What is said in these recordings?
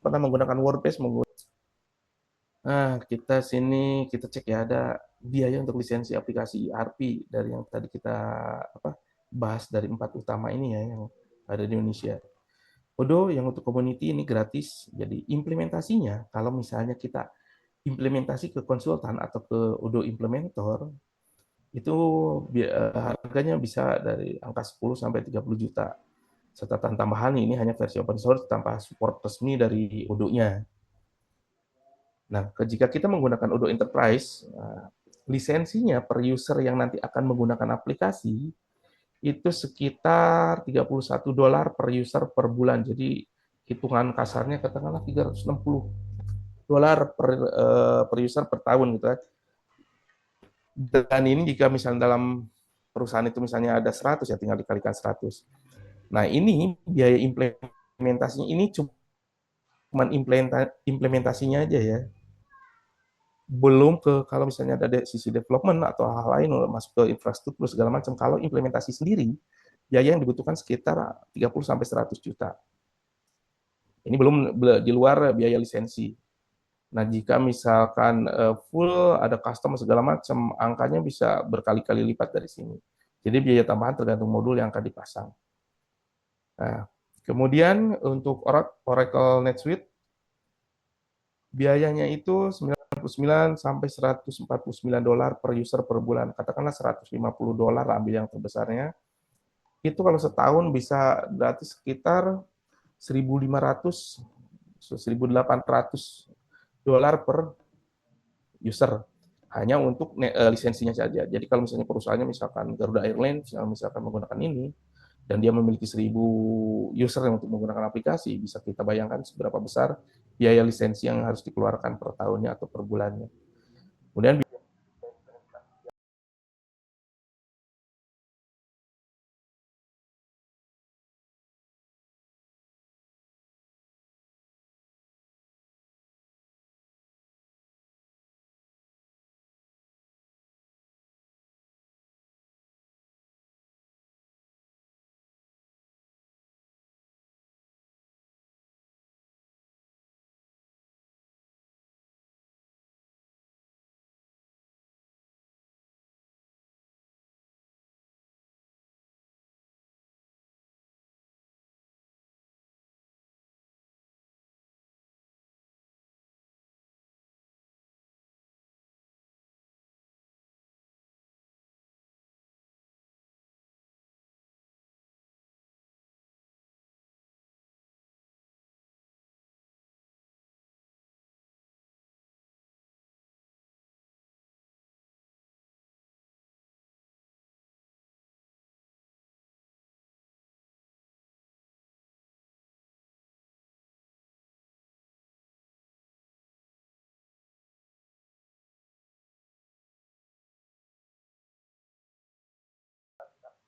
pernah menggunakan WordPress, nah, kita cek ya, ada biaya untuk lisensi aplikasi ERP dari yang tadi kita bahas dari 4 utama ini ya yang ada di Indonesia. Odoo yang untuk community ini gratis. Jadi implementasinya kalau misalnya kita implementasi ke konsultan atau ke Odoo implementor itu harganya bisa dari angka 10 sampai 30 juta. Catatan tambahan ini hanya versi open source tanpa support resmi dari Odoo-nya. Nah, jika kita menggunakan Odoo Enterprise, lisensinya per user yang nanti akan menggunakan aplikasi itu sekitar $31 per user per bulan. Jadi hitungan kasarnya katakanlah $360 per user per tahun gitu ya. Dan ini jika misalnya dalam perusahaan itu misalnya ada 100 ya tinggal dikalikan 100. Nah, ini biaya implementasinya ini cuma implementasinya aja ya. Belum ke kalau misalnya ada sisi development atau hal lain masuk ke infrastruktur segala macam. Kalau implementasi sendiri, biaya yang dibutuhkan sekitar 30 sampai 100 juta. Ini belum di luar biaya lisensi. Nah, jika misalkan full ada customer segala macam, angkanya bisa berkali-kali lipat dari sini. Jadi biaya tambahan tergantung modul yang akan dipasang. Nah, kemudian untuk Oracle NetSuite biayanya itu 99 sampai $149 per user per bulan. Katakanlah $150 ambil yang terbesarnya. Itu kalau setahun bisa berarti sekitar 1.500 $1.800 per user hanya untuk lisensinya saja. Jadi kalau misalnya perusahaannya misalkan Garuda Airlines yang misalkan menggunakan ini dan dia memiliki 1.000 user yang untuk menggunakan aplikasi, bisa kita bayangkan seberapa besar biaya lisensi yang harus dikeluarkan per tahunnya atau per bulannya. Kemudian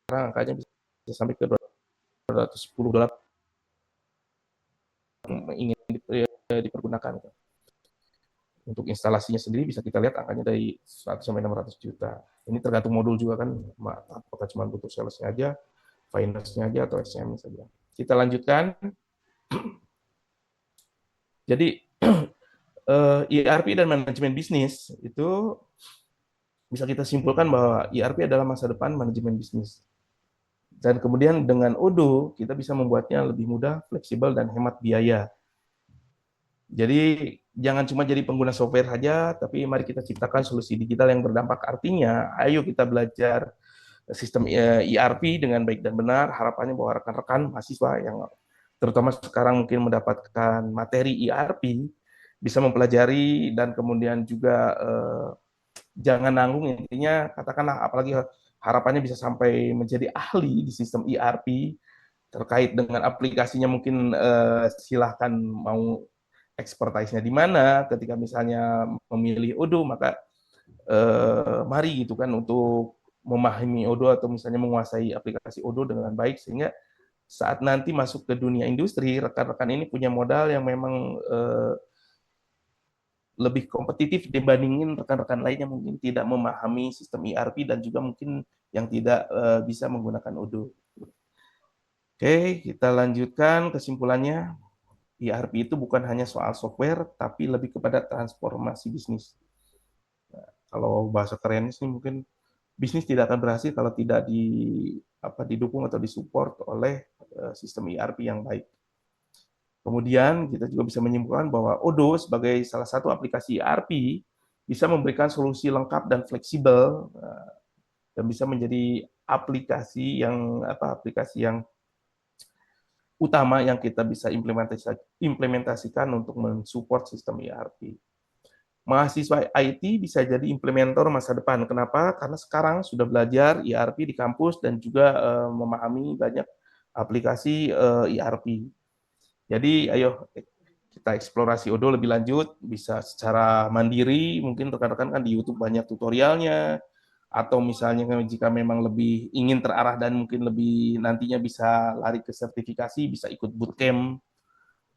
sekarang angkanya bisa sampai ke $210 ingin dipergunakan. Untuk instalasinya sendiri bisa kita lihat angkanya dari 100 sampai 600 juta. Ini tergantung modul juga kan, apakah cuma butuh sales-nya aja, finance-nya aja, atau SCM saja. Kita lanjutkan. Jadi ERP dan manajemen bisnis itu bisa kita simpulkan bahwa ERP adalah masa depan manajemen bisnis. Dan kemudian dengan Odoo kita bisa membuatnya lebih mudah, fleksibel, dan hemat biaya. Jadi jangan cuma jadi pengguna software saja, tapi mari kita ciptakan solusi digital yang berdampak. Artinya, ayo kita belajar sistem ERP dengan baik dan benar. Harapannya bahwa rekan-rekan mahasiswa yang terutama sekarang mungkin mendapatkan materi ERP bisa mempelajari dan kemudian juga jangan nanggung, intinya katakanlah, apalagi harapannya bisa sampai menjadi ahli di sistem ERP terkait dengan aplikasinya. Mungkin silahkan mau expertise-nya di mana. Ketika misalnya memilih Odoo, maka mari gitu kan untuk memahami Odoo atau misalnya menguasai aplikasi Odoo dengan baik, sehingga saat nanti masuk ke dunia industri, rekan-rekan ini punya modal yang memang lebih kompetitif dibandingin rekan-rekan lainnya mungkin tidak memahami sistem ERP dan juga mungkin yang tidak bisa menggunakan Odoo. Oke, kita lanjutkan kesimpulannya. ERP itu bukan hanya soal software, tapi lebih kepada transformasi bisnis. Kalau bahasa kerennya sih mungkin bisnis tidak akan berhasil kalau tidak didukung atau disupport oleh sistem ERP yang baik. Kemudian kita juga bisa menyimpulkan bahwa Odoo sebagai salah satu aplikasi ERP bisa memberikan solusi lengkap dan fleksibel dan bisa menjadi aplikasi yang utama yang kita bisa implementasikan untuk mensupport sistem ERP. Mahasiswa IT bisa jadi implementator masa depan. Kenapa? Karena sekarang sudah belajar ERP di kampus dan juga memahami banyak aplikasi ERP. Jadi ayo kita eksplorasi Odoo lebih lanjut, bisa secara mandiri, mungkin rekan-rekan kan di YouTube banyak tutorialnya, atau misalnya jika memang lebih ingin terarah dan mungkin lebih nantinya bisa lari ke sertifikasi, bisa ikut bootcamp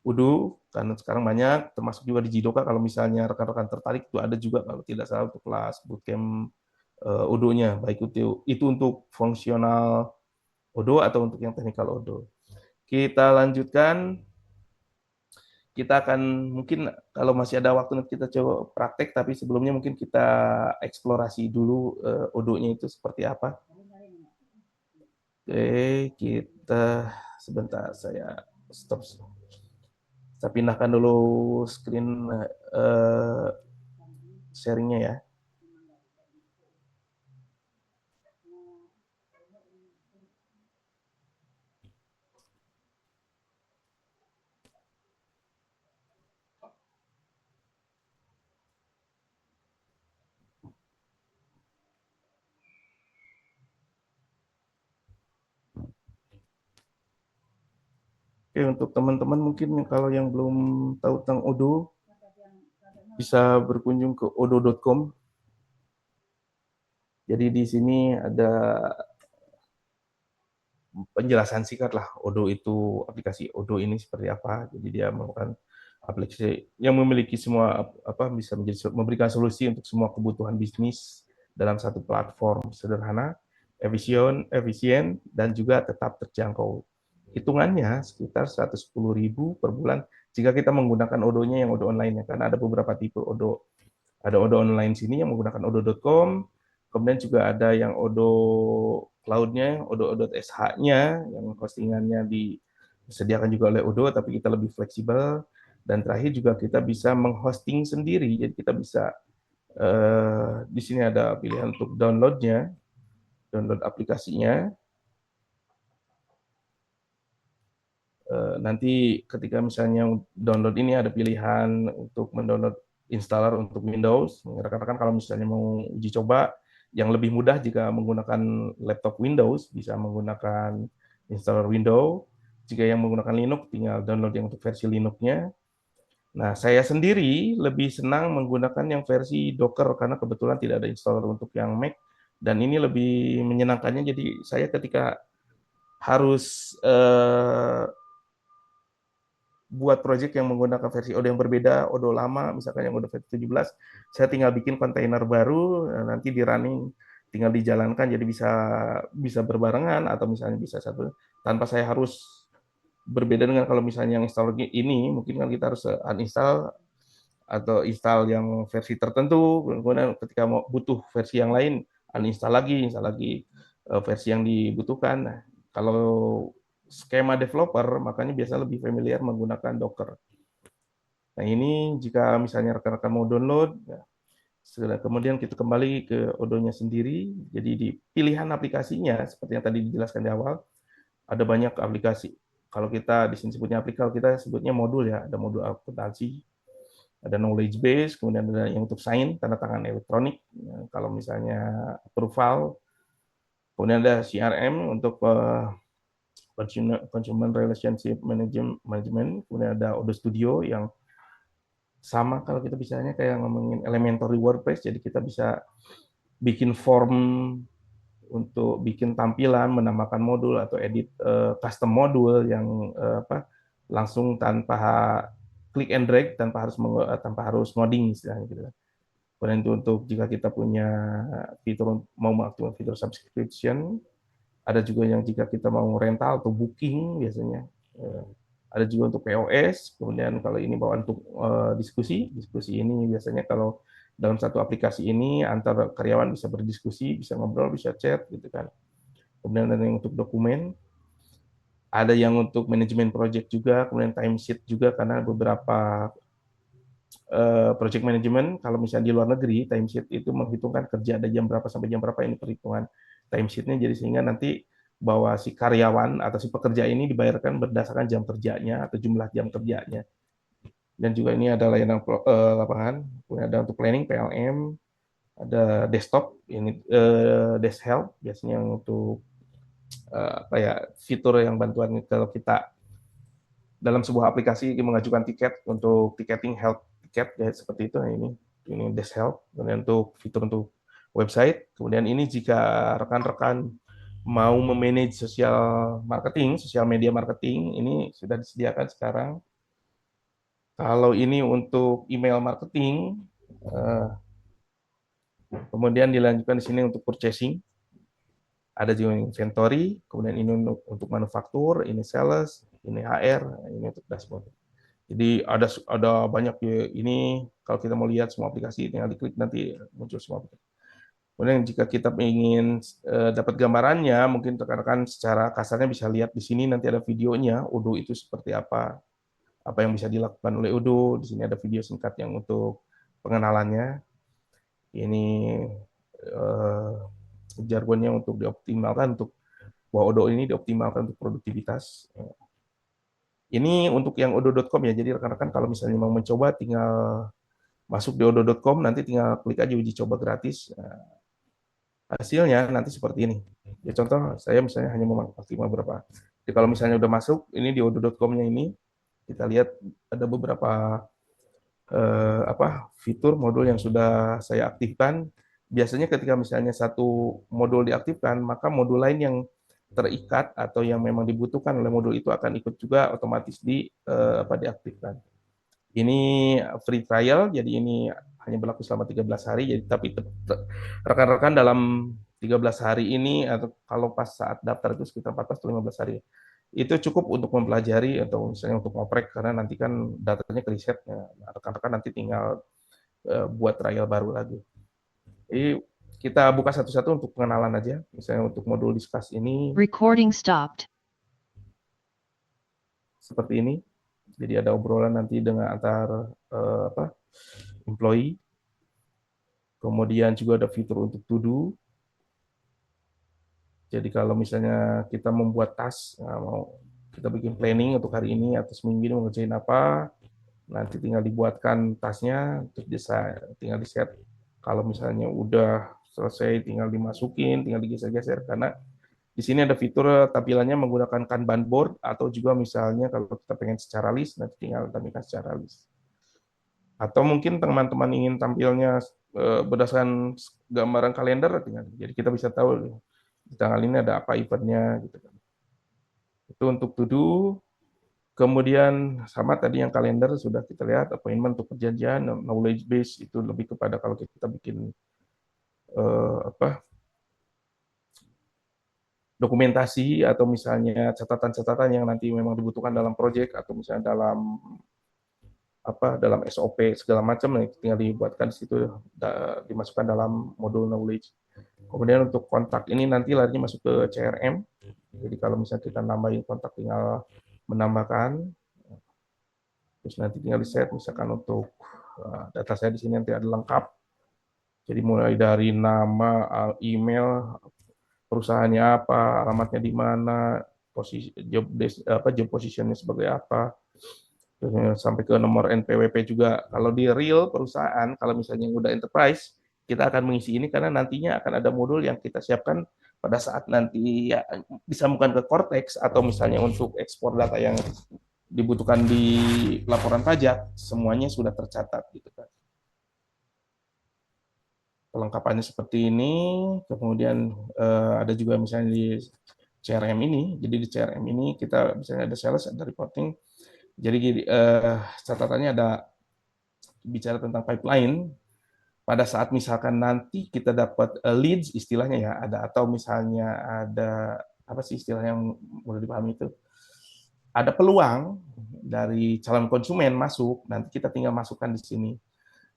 Odoo, karena sekarang banyak, termasuk juga di Jidoka, kalau misalnya rekan-rekan tertarik, itu ada juga kalau tidak salah untuk kelas bootcamp Odoo-nya, baik itu untuk fungsional Odoo atau untuk yang teknikal Odoo. Kita lanjutkan, kita akan mungkin kalau masih ada waktu nanti kita coba praktek, tapi sebelumnya mungkin kita eksplorasi dulu Odoo-nya itu seperti apa. Oke, kita sebentar saya stop. Saya pindahkan dulu screen sharingnya ya. Oke, untuk teman-teman mungkin kalau yang belum tahu tentang Odoo, bisa berkunjung ke odoo.com. Jadi di sini ada penjelasan singkat lah Odoo itu, aplikasi Odoo ini seperti apa. Jadi dia merupakan aplikasi yang memiliki semua bisa memberikan solusi untuk semua kebutuhan bisnis dalam satu platform sederhana, efisien dan juga tetap terjangkau. Hitungannya sekitar 110.000 per bulan jika kita menggunakan Odoo-nya yang Odoo online, karena ada beberapa tipe Odoo. Ada Odoo online sini yang menggunakan odoo.com, kemudian juga ada yang Odoo cloud-nya, odoo.sh-nya, yang hostingannya disediakan juga oleh Odoo, tapi kita lebih fleksibel. Dan terakhir juga kita bisa menghosting sendiri, jadi kita bisa di sini ada pilihan untuk download-nya, download aplikasinya. Nanti ketika misalnya download ini ada pilihan untuk mendownload installer untuk Windows. Rekan-rekan kalau misalnya mau uji coba, yang lebih mudah jika menggunakan laptop Windows, bisa menggunakan installer Windows. Jika yang menggunakan Linux, tinggal download yang untuk versi Linux-nya. Nah, saya sendiri lebih senang menggunakan yang versi Docker, karena kebetulan tidak ada installer untuk yang Mac, dan ini lebih menyenangkannya. Jadi saya ketika harus buat project yang menggunakan versi Odoo yang berbeda, Odoo lama, misalkan yang Odoo versi 17, saya tinggal bikin kontainer baru, nanti di running, tinggal dijalankan, jadi bisa bisa berbarengan, atau misalnya bisa satu, tanpa saya harus berbeda dengan kalau misalnya yang install ini, mungkin kan kita harus uninstall, atau install yang versi tertentu, kemudian ketika mau butuh versi yang lain, uninstall lagi, install lagi versi yang dibutuhkan. Nah, kalau skema developer, makanya biasa lebih familiar menggunakan Docker. Nah, ini jika misalnya rekan-rekan mau download, ya, kemudian kita kembali ke Odoo-nya sendiri. Jadi di pilihan aplikasinya, seperti yang tadi dijelaskan di awal, ada banyak aplikasi. Kalau kita di sini sebutnya aplikasi, kalau kita sebutnya modul ya, ada modul akuntansi, ada knowledge base, kemudian ada yang untuk sign, tanda tangan elektronik, ya, kalau misalnya approval, kemudian ada CRM untuk Consumer Relationship Management, kemudian ada Odoo Studio yang sama kalau kita bicaranya kayak ngomongin Elementor di WordPress, jadi kita bisa bikin form untuk bikin tampilan, menambahkan modul atau edit custom modul yang langsung tanpa klik and drag, tanpa harus ngoding istilahnya gitu. Kemudian itu untuk jika kita punya fitur mau mengaktifkan fitur subscription, ada juga yang jika kita mau rental atau booking biasanya. ada juga untuk POS, kemudian kalau ini bawaan untuk diskusi ini biasanya kalau dalam satu aplikasi ini antar karyawan bisa berdiskusi, bisa ngobrol, bisa chat gitu kan. Kemudian ada yang untuk dokumen, ada yang untuk manajemen project juga, kemudian timesheet juga karena beberapa project management kalau misalnya di luar negeri timesheet itu menghitungkan kerja ada jam berapa sampai jam berapa, ini perhitungan timesheetnya, jadi sehingga nanti bahwa si karyawan atau si pekerja ini dibayarkan berdasarkan jam kerjanya atau jumlah jam kerjanya. Dan juga ini ada layanan lapangan, kemudian ada untuk planning PLM, ada desktop ini desk help biasanya untuk apa ya, fitur yang bantuan kalau kita dalam sebuah aplikasi mengajukan tiket untuk ticketing health tiket ya seperti itu. Nah, ini desk help, kemudian untuk fitur untuk website. Kemudian ini jika rekan-rekan mau memanage sosial media marketing, ini sudah disediakan sekarang. Kalau ini untuk email marketing, kemudian dilanjutkan di sini untuk purchasing, ada juga inventory, kemudian ini untuk manufaktur, ini sales, ini HR, ini untuk dashboard. Jadi ada banyak ya, ini kalau kita mau lihat semua aplikasi tinggal diklik nanti muncul semua aplikasi. Kemudian jika kita ingin dapat gambarannya, mungkin rekan-rekan secara kasarnya bisa lihat di sini nanti ada videonya, Odoo itu seperti apa yang bisa dilakukan oleh Odoo. Di sini ada video singkat yang untuk pengenalannya. Ini eh, jargonnya untuk dioptimalkan untuk bahwa Odoo ini dioptimalkan untuk produktivitas. Ini untuk yang odoo.com ya. Jadi rekan-rekan kalau misalnya mau mencoba tinggal masuk di odoo.com, nanti tinggal klik aja uji coba gratis. Nah, hasilnya nanti seperti ini. Ya contoh saya misalnya hanya memaksimal beberapa. Jadi kalau misalnya udah masuk, ini di odoo.com-nya ini kita lihat ada beberapa fitur modul yang sudah saya aktifkan. Biasanya ketika misalnya satu modul diaktifkan, maka modul lain yang terikat atau yang memang dibutuhkan oleh modul itu akan ikut juga otomatis diaktifkan. Ini free trial, jadi ini hanya berlaku selama 13 hari. Jadi tapi rekan-rekan dalam 13 hari ini atau kalau pas saat daftar itu sekitar 14 atau 15 hari. Itu cukup untuk mempelajari atau misalnya untuk ngoprek karena nanti kan datanya ke riset. Nah, rekan-rekan nanti tinggal buat trial baru lagi. Jadi kita buka satu-satu untuk pengenalan aja. Misalnya untuk modul discuss ini Recording stopped. seperti ini. Jadi ada obrolan nanti dengan antar employee. Kemudian juga ada fitur untuk to do. Jadi kalau misalnya kita membuat task, mau kita bikin planning untuk hari ini atau seminggu ini mau ngerjain apa, nanti tinggal dibuatkan tasknya, terus tinggal di-set. Kalau misalnya udah selesai, tinggal dimasukin, tinggal digeser-geser. Karena di sini ada fitur tampilannya menggunakan Kanban board, atau juga misalnya kalau kita pengen secara list, nanti tinggal tampilkan secara list. Atau mungkin teman-teman ingin tampilnya berdasarkan gambaran kalender, jadi kita bisa tahu di tanggal ini ada apa eventnya gitu kan. Itu untuk to do. Kemudian sama tadi yang kalender sudah kita lihat, appointment untuk perjanjian, knowledge base itu lebih kepada kalau kita bikin dokumentasi atau misalnya catatan-catatan yang nanti memang dibutuhkan dalam proyek atau misalnya dalam SOP segala macam, tinggal dibuatkan di situ, dimasukkan dalam modul knowledge. Kemudian untuk kontak ini nanti larinya masuk ke CRM. Jadi kalau misalnya kita nambahin kontak tinggal menambahkan, terus nanti tinggal di set misalkan untuk data saya di sini nanti ada lengkap. Jadi mulai dari nama, email, perusahaannya apa, alamatnya di mana, posisi job positionnya sebagai apa, sampai ke nomor NPWP juga. Kalau di real perusahaan, kalau misalnya yang udah enterprise, kita akan mengisi ini karena nantinya akan ada modul yang kita siapkan pada saat nanti ya disambungkan ke Cortex atau misalnya untuk ekspor data yang dibutuhkan di laporan pajak, semuanya sudah tercatat gitu kan. Kelengkapannya seperti ini, kemudian ada juga misalnya di CRM ini, jadi di CRM ini kita misalnya ada sales, ada reporting, jadi catatannya ada bicara tentang pipeline, pada saat misalkan nanti kita dapat leads istilahnya ya, ada atau misalnya ada apa sih istilah yang mudah dipahami itu, ada peluang dari calon konsumen masuk, nanti kita tinggal masukkan di sini.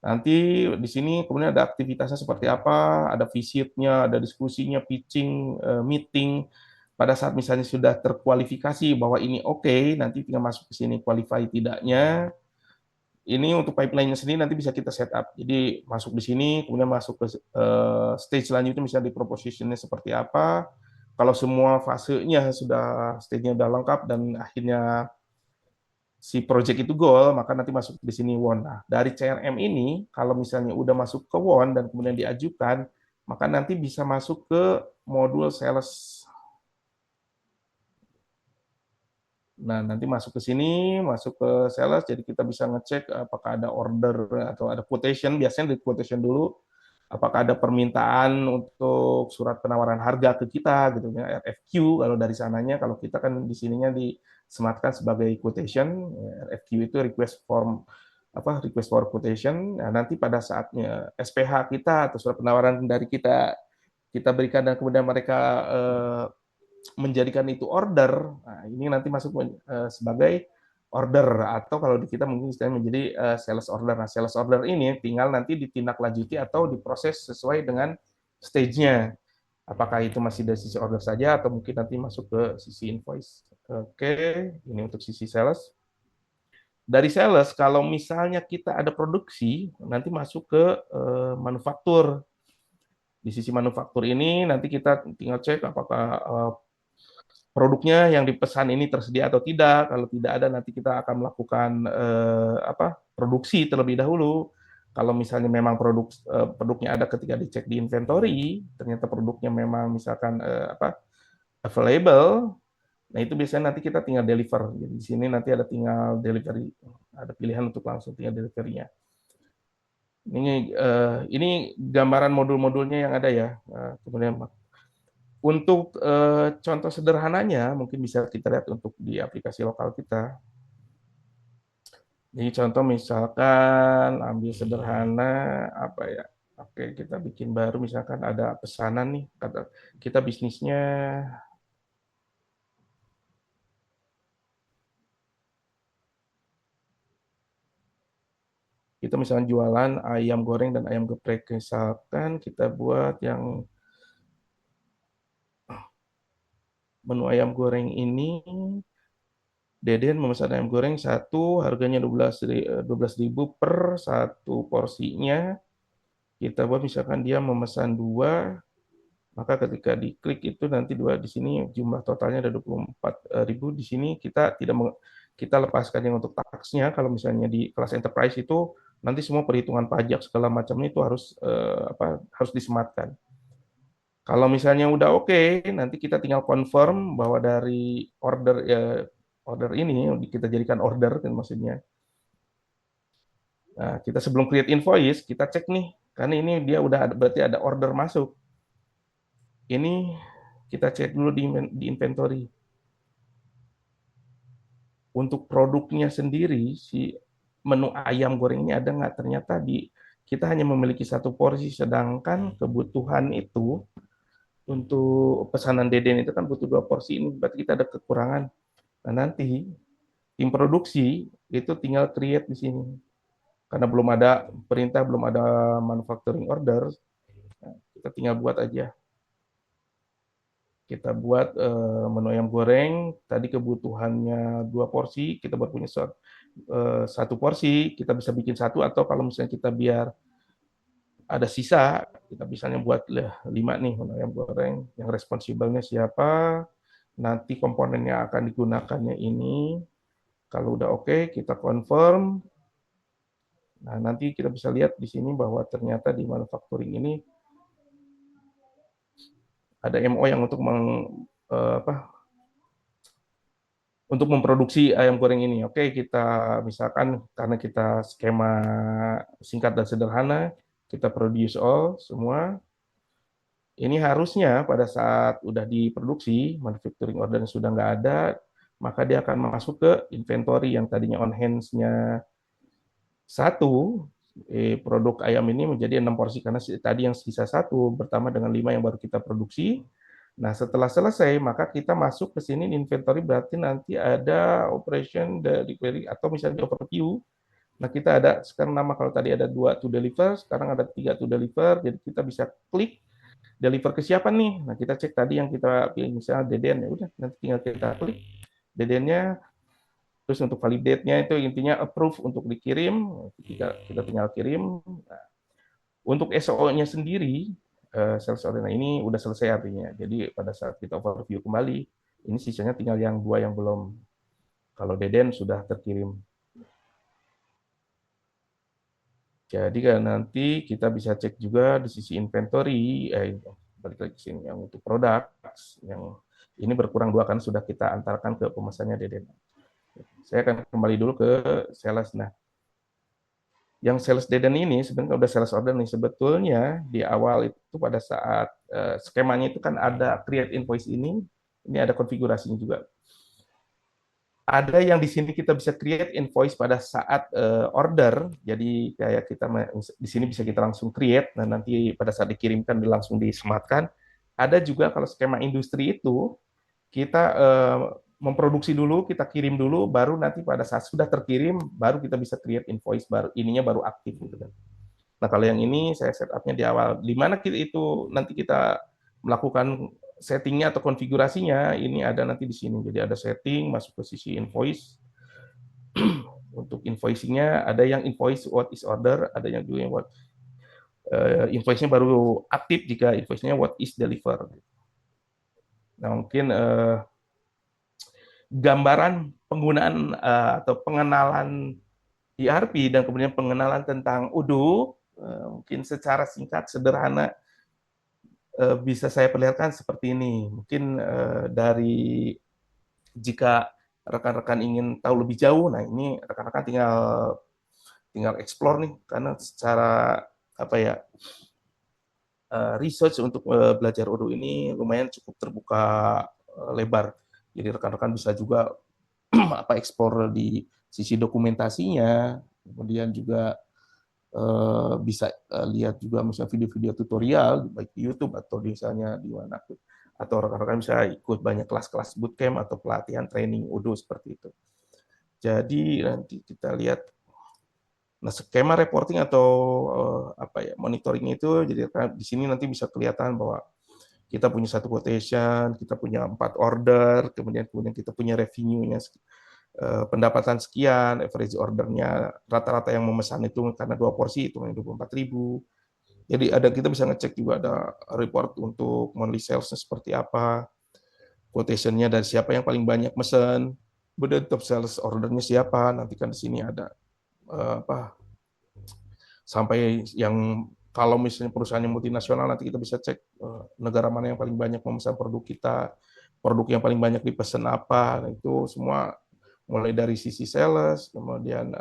Nanti di sini kemudian ada aktivitasnya seperti apa, ada visitnya, ada diskusinya, pitching, meeting. Pada saat misalnya sudah terkualifikasi bahwa ini oke, nanti tinggal masuk ke sini qualify tidaknya. Ini untuk pipeline-nya sendiri nanti bisa kita setup. Jadi masuk di sini, kemudian masuk ke stage selanjutnya, misalnya di proposition-nya seperti apa. Kalau semua fasenya sudah stage-nya sudah lengkap dan akhirnya si project itu goal, maka nanti masuk di sini won. Nah, dari CRM ini, kalau misalnya udah masuk ke won dan kemudian diajukan, maka nanti bisa masuk ke modul sales. Nah, nanti masuk ke sini, masuk ke sales, jadi kita bisa ngecek apakah ada order atau ada quotation, biasanya di quotation dulu, apakah ada permintaan untuk surat penawaran harga ke kita, gitu ya, RFQ kalau dari sananya, kalau kita kan di sininya disematkan sebagai quotation, RFQ itu request for quotation. Nah, nanti pada saatnya SPH kita atau surat penawaran dari kita berikan dan kemudian mereka menjadikan itu order, nah, ini nanti masuk sebagai order atau kalau di kita mungkin istilahnya menjadi sales order. Nah, sales order ini tinggal nanti ditindaklanjuti atau diproses sesuai dengan stage-nya. Apakah itu masih dari sisi order saja atau mungkin nanti masuk ke sisi invoice. Oke, ini untuk sisi sales. Dari sales, kalau misalnya kita ada produksi, nanti masuk ke manufaktur. Di sisi manufaktur ini nanti kita tinggal cek apakah produknya yang dipesan ini tersedia atau tidak. Kalau tidak ada, nanti kita akan melakukan produksi terlebih dahulu. Kalau misalnya memang produknya ada, ketika dicek di inventory, ternyata produknya memang misalkan available, nah itu biasanya nanti kita tinggal deliver. Jadi di sini nanti ada tinggal delivery, ada pilihan untuk langsung tinggal delivery-nya. Ini gambaran modul-modulnya yang ada ya. Kemudian untuk contoh sederhananya, mungkin bisa kita lihat untuk di aplikasi lokal kita. Jadi contoh misalkan ambil sederhana apa ya? Oke, kita bikin baru misalkan ada pesanan nih, kata kita bisnisnya kita misalkan jualan ayam goreng dan ayam geprek, misalkan kita buat yang menu ayam goreng ini, Deden memesan ayam goreng satu, harganya 12.000 per satu porsinya. Kita buat misalkan dia memesan dua, maka ketika diklik itu nanti dua di sini jumlah totalnya ada 24.000. Di sini kita tidak kita lepaskan yang untuk taksnya. Kalau misalnya di kelas enterprise itu nanti semua perhitungan pajak segala macamnya itu harus disematkan. Kalau misalnya udah oke, nanti kita tinggal confirm bahwa dari order ini kita jadikan order kan maksudnya. Nah, kita sebelum create invoice, kita cek nih, karena ini dia udah berarti ada order masuk. Ini kita cek dulu di inventory. Untuk produknya sendiri, si menu ayam goreng ini ada nggak? Ternyata kita hanya memiliki satu porsi, sedangkan kebutuhan itu untuk pesanan Deden itu kan butuh dua porsi, ini berarti kita ada kekurangan. Nah, nanti tim produksi itu tinggal create di sini. Karena belum ada perintah, belum ada manufacturing order, kita tinggal buat aja. Kita buat menu ayam goreng, tadi kebutuhannya dua porsi, kita buat punya satu porsi, kita bisa bikin satu, atau kalau misalnya kita biar ada sisa, kita misalnya buat 5 nih menu ayam goreng, yang responsibelnya siapa, nanti komponen yang akan digunakannya ini, kalau udah oke, kita confirm. Nah, nanti kita bisa lihat di sini bahwa ternyata di manufacturing ini ada MO yang untuk memproduksi ayam goreng ini. Oke, kita misalkan karena kita skema singkat dan sederhana, kita produce all semua. Ini harusnya pada saat udah diproduksi, manufacturing order sudah nggak ada, maka dia akan masuk ke inventory yang tadinya on hands-nya satu, produk ayam ini menjadi 6 porsi karena tadi yang sisa satu bertambah dengan 5 yang baru kita produksi. Nah, setelah selesai, maka kita masuk ke sini inventory, berarti nanti ada operation dari query atau misalnya overview. Nah, kita ada sekarang nama, kalau tadi ada 2 to deliver, sekarang ada 3 to deliver, jadi kita bisa klik deliver ke siapa nih. Nah, kita cek tadi yang kita pilih, misalnya Deden, ya udah, nanti tinggal kita klik Dedennya, terus untuk validate-nya itu intinya approve untuk dikirim, kita tinggal kirim. Nah, untuk SO-nya sendiri, sales order ini udah selesai artinya. Jadi pada saat kita overview kembali, ini sisanya tinggal yang 2 yang belum. Kalau Deden sudah terkirim. Jadi kan nanti kita bisa cek juga di sisi inventory, balik lagi ke sini yang untuk produk, yang ini berkurang 2 kan sudah kita antarkan ke pemesannya Deden. Saya akan kembali dulu ke sales. Nah, yang sales Deden ini sebenarnya udah sales order nih, sebetulnya di awal itu pada saat skemanya itu kan ada create invoice ini ada konfigurasinya juga. Ada yang di sini kita bisa create invoice pada saat order, jadi kayak kita di sini bisa kita langsung create, dan nanti pada saat dikirimkan langsung disematkan. Ada juga kalau skema industri itu kita memproduksi dulu, kita kirim dulu, baru nanti pada saat sudah terkirim, baru kita bisa create invoice, baru ininya baru aktif gitu kan. Nah, kalau yang ini saya setupnya di awal, di mana itu nanti kita melakukan settingnya atau konfigurasinya, ini ada nanti di sini. Jadi ada setting, masuk ke sisi invoice. Untuk invoicingnya ada yang invoice what is order, ada yang juga yang what invoice-nya baru aktif jika invoice-nya what is deliver. Nah, mungkin gambaran penggunaan atau pengenalan ERP dan kemudian pengenalan tentang Odoo mungkin secara singkat sederhana bisa saya perlihatkan seperti ini. Mungkin dari jika rekan-rekan ingin tahu lebih jauh, nah ini rekan-rekan tinggal tinggal explore nih, karena secara apa ya research untuk belajar Odoo ini lumayan cukup terbuka lebar. Jadi rekan-rekan bisa juga apa explore di sisi dokumentasinya, kemudian juga bisa lihat juga misalnya video-video tutorial baik di YouTube atau misalnya di mana, atau rekan-rekan bisa ikut banyak kelas-kelas bootcamp atau pelatihan training Odoo seperti itu. Jadi nanti kita lihat, nah skema reporting atau apa ya monitoring itu, jadi di sini nanti bisa kelihatan bahwa kita punya 1 quotation, kita punya 4 order, kemudian kita punya revenue-nya pendapatan sekian, average ordernya, rata-rata yang memesan itu karena 2 porsi itu 24.000. Jadi ada kita bisa ngecek juga ada report untuk monthly sales-nya seperti apa, quotation-nya dari siapa yang paling banyak mesen, kemudian top sales ordernya siapa, nanti kan di sini ada apa sampai yang kalau misalnya perusahaan yang multinasional nanti kita bisa cek negara mana yang paling banyak memesan produk kita, produk yang paling banyak dipesan apa, nah, itu semua mulai dari sisi sales, kemudian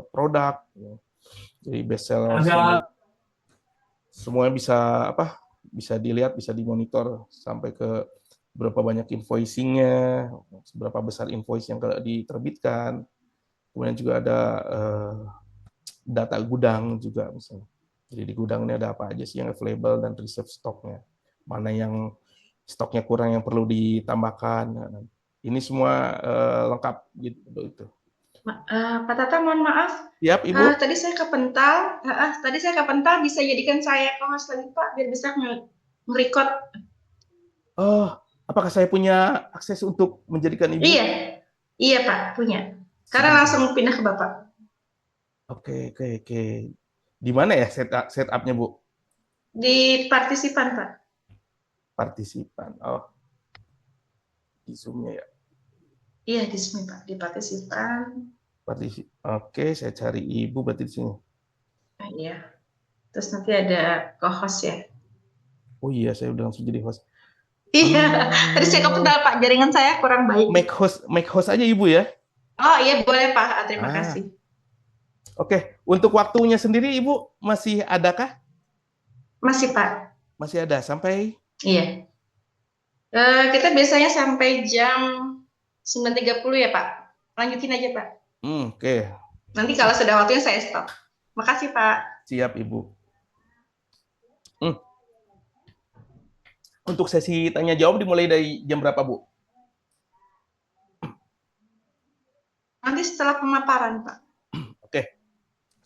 produk, jadi best seller, semuanya bisa apa? Bisa dilihat, bisa dimonitor sampai ke berapa banyak invoicing-nya, seberapa besar invoice yang diterbitkan, kemudian juga ada data gudang juga misalnya. Jadi di gudang ini ada apa aja sih yang available dan reserve stoknya, mana yang stoknya kurang yang perlu ditambahkan. Nah, ini semua lengkap gitu itu. Pak Tata, mohon maaf. Siap, Ibu. Tadi saya kepental, bisa jadikan saya co-host lagi Pak, biar bisa nge-record. Oh, apakah saya punya akses untuk menjadikan Ibu? Iya, iya Pak, punya. Sekarang Sebentar. langsung pindah ke Bapak. Oke, oke, oke. Di mana ya setupnya, Bu? Di partisipan Pak. Partisipan. Oh, di Zoom-nya ya. Iya, di sini Pak, di partisipan. Oke, saya cari Ibu berarti di sini. Nah, iya. Terus nanti ada co-host ya. Oh iya, saya udah langsung jadi host. Iya, tadi saya Oh, kepental Pak, jaringan saya kurang baik. make host aja Ibu ya. Oh iya, boleh Pak. Terima kasih. Ah, oke. Untuk waktunya sendiri Ibu masih adakah? Masih Pak. Masih ada sampai Iya. Kita biasanya sampai jam 9.30 ya Pak. Lanjutin aja Pak. oke. Nanti kalau sudah waktunya saya stop. Makasih Pak. Siap Ibu. Hmm. Untuk sesi tanya jawab dimulai dari jam berapa, Bu? Nanti setelah pemaparan, Pak. Oke,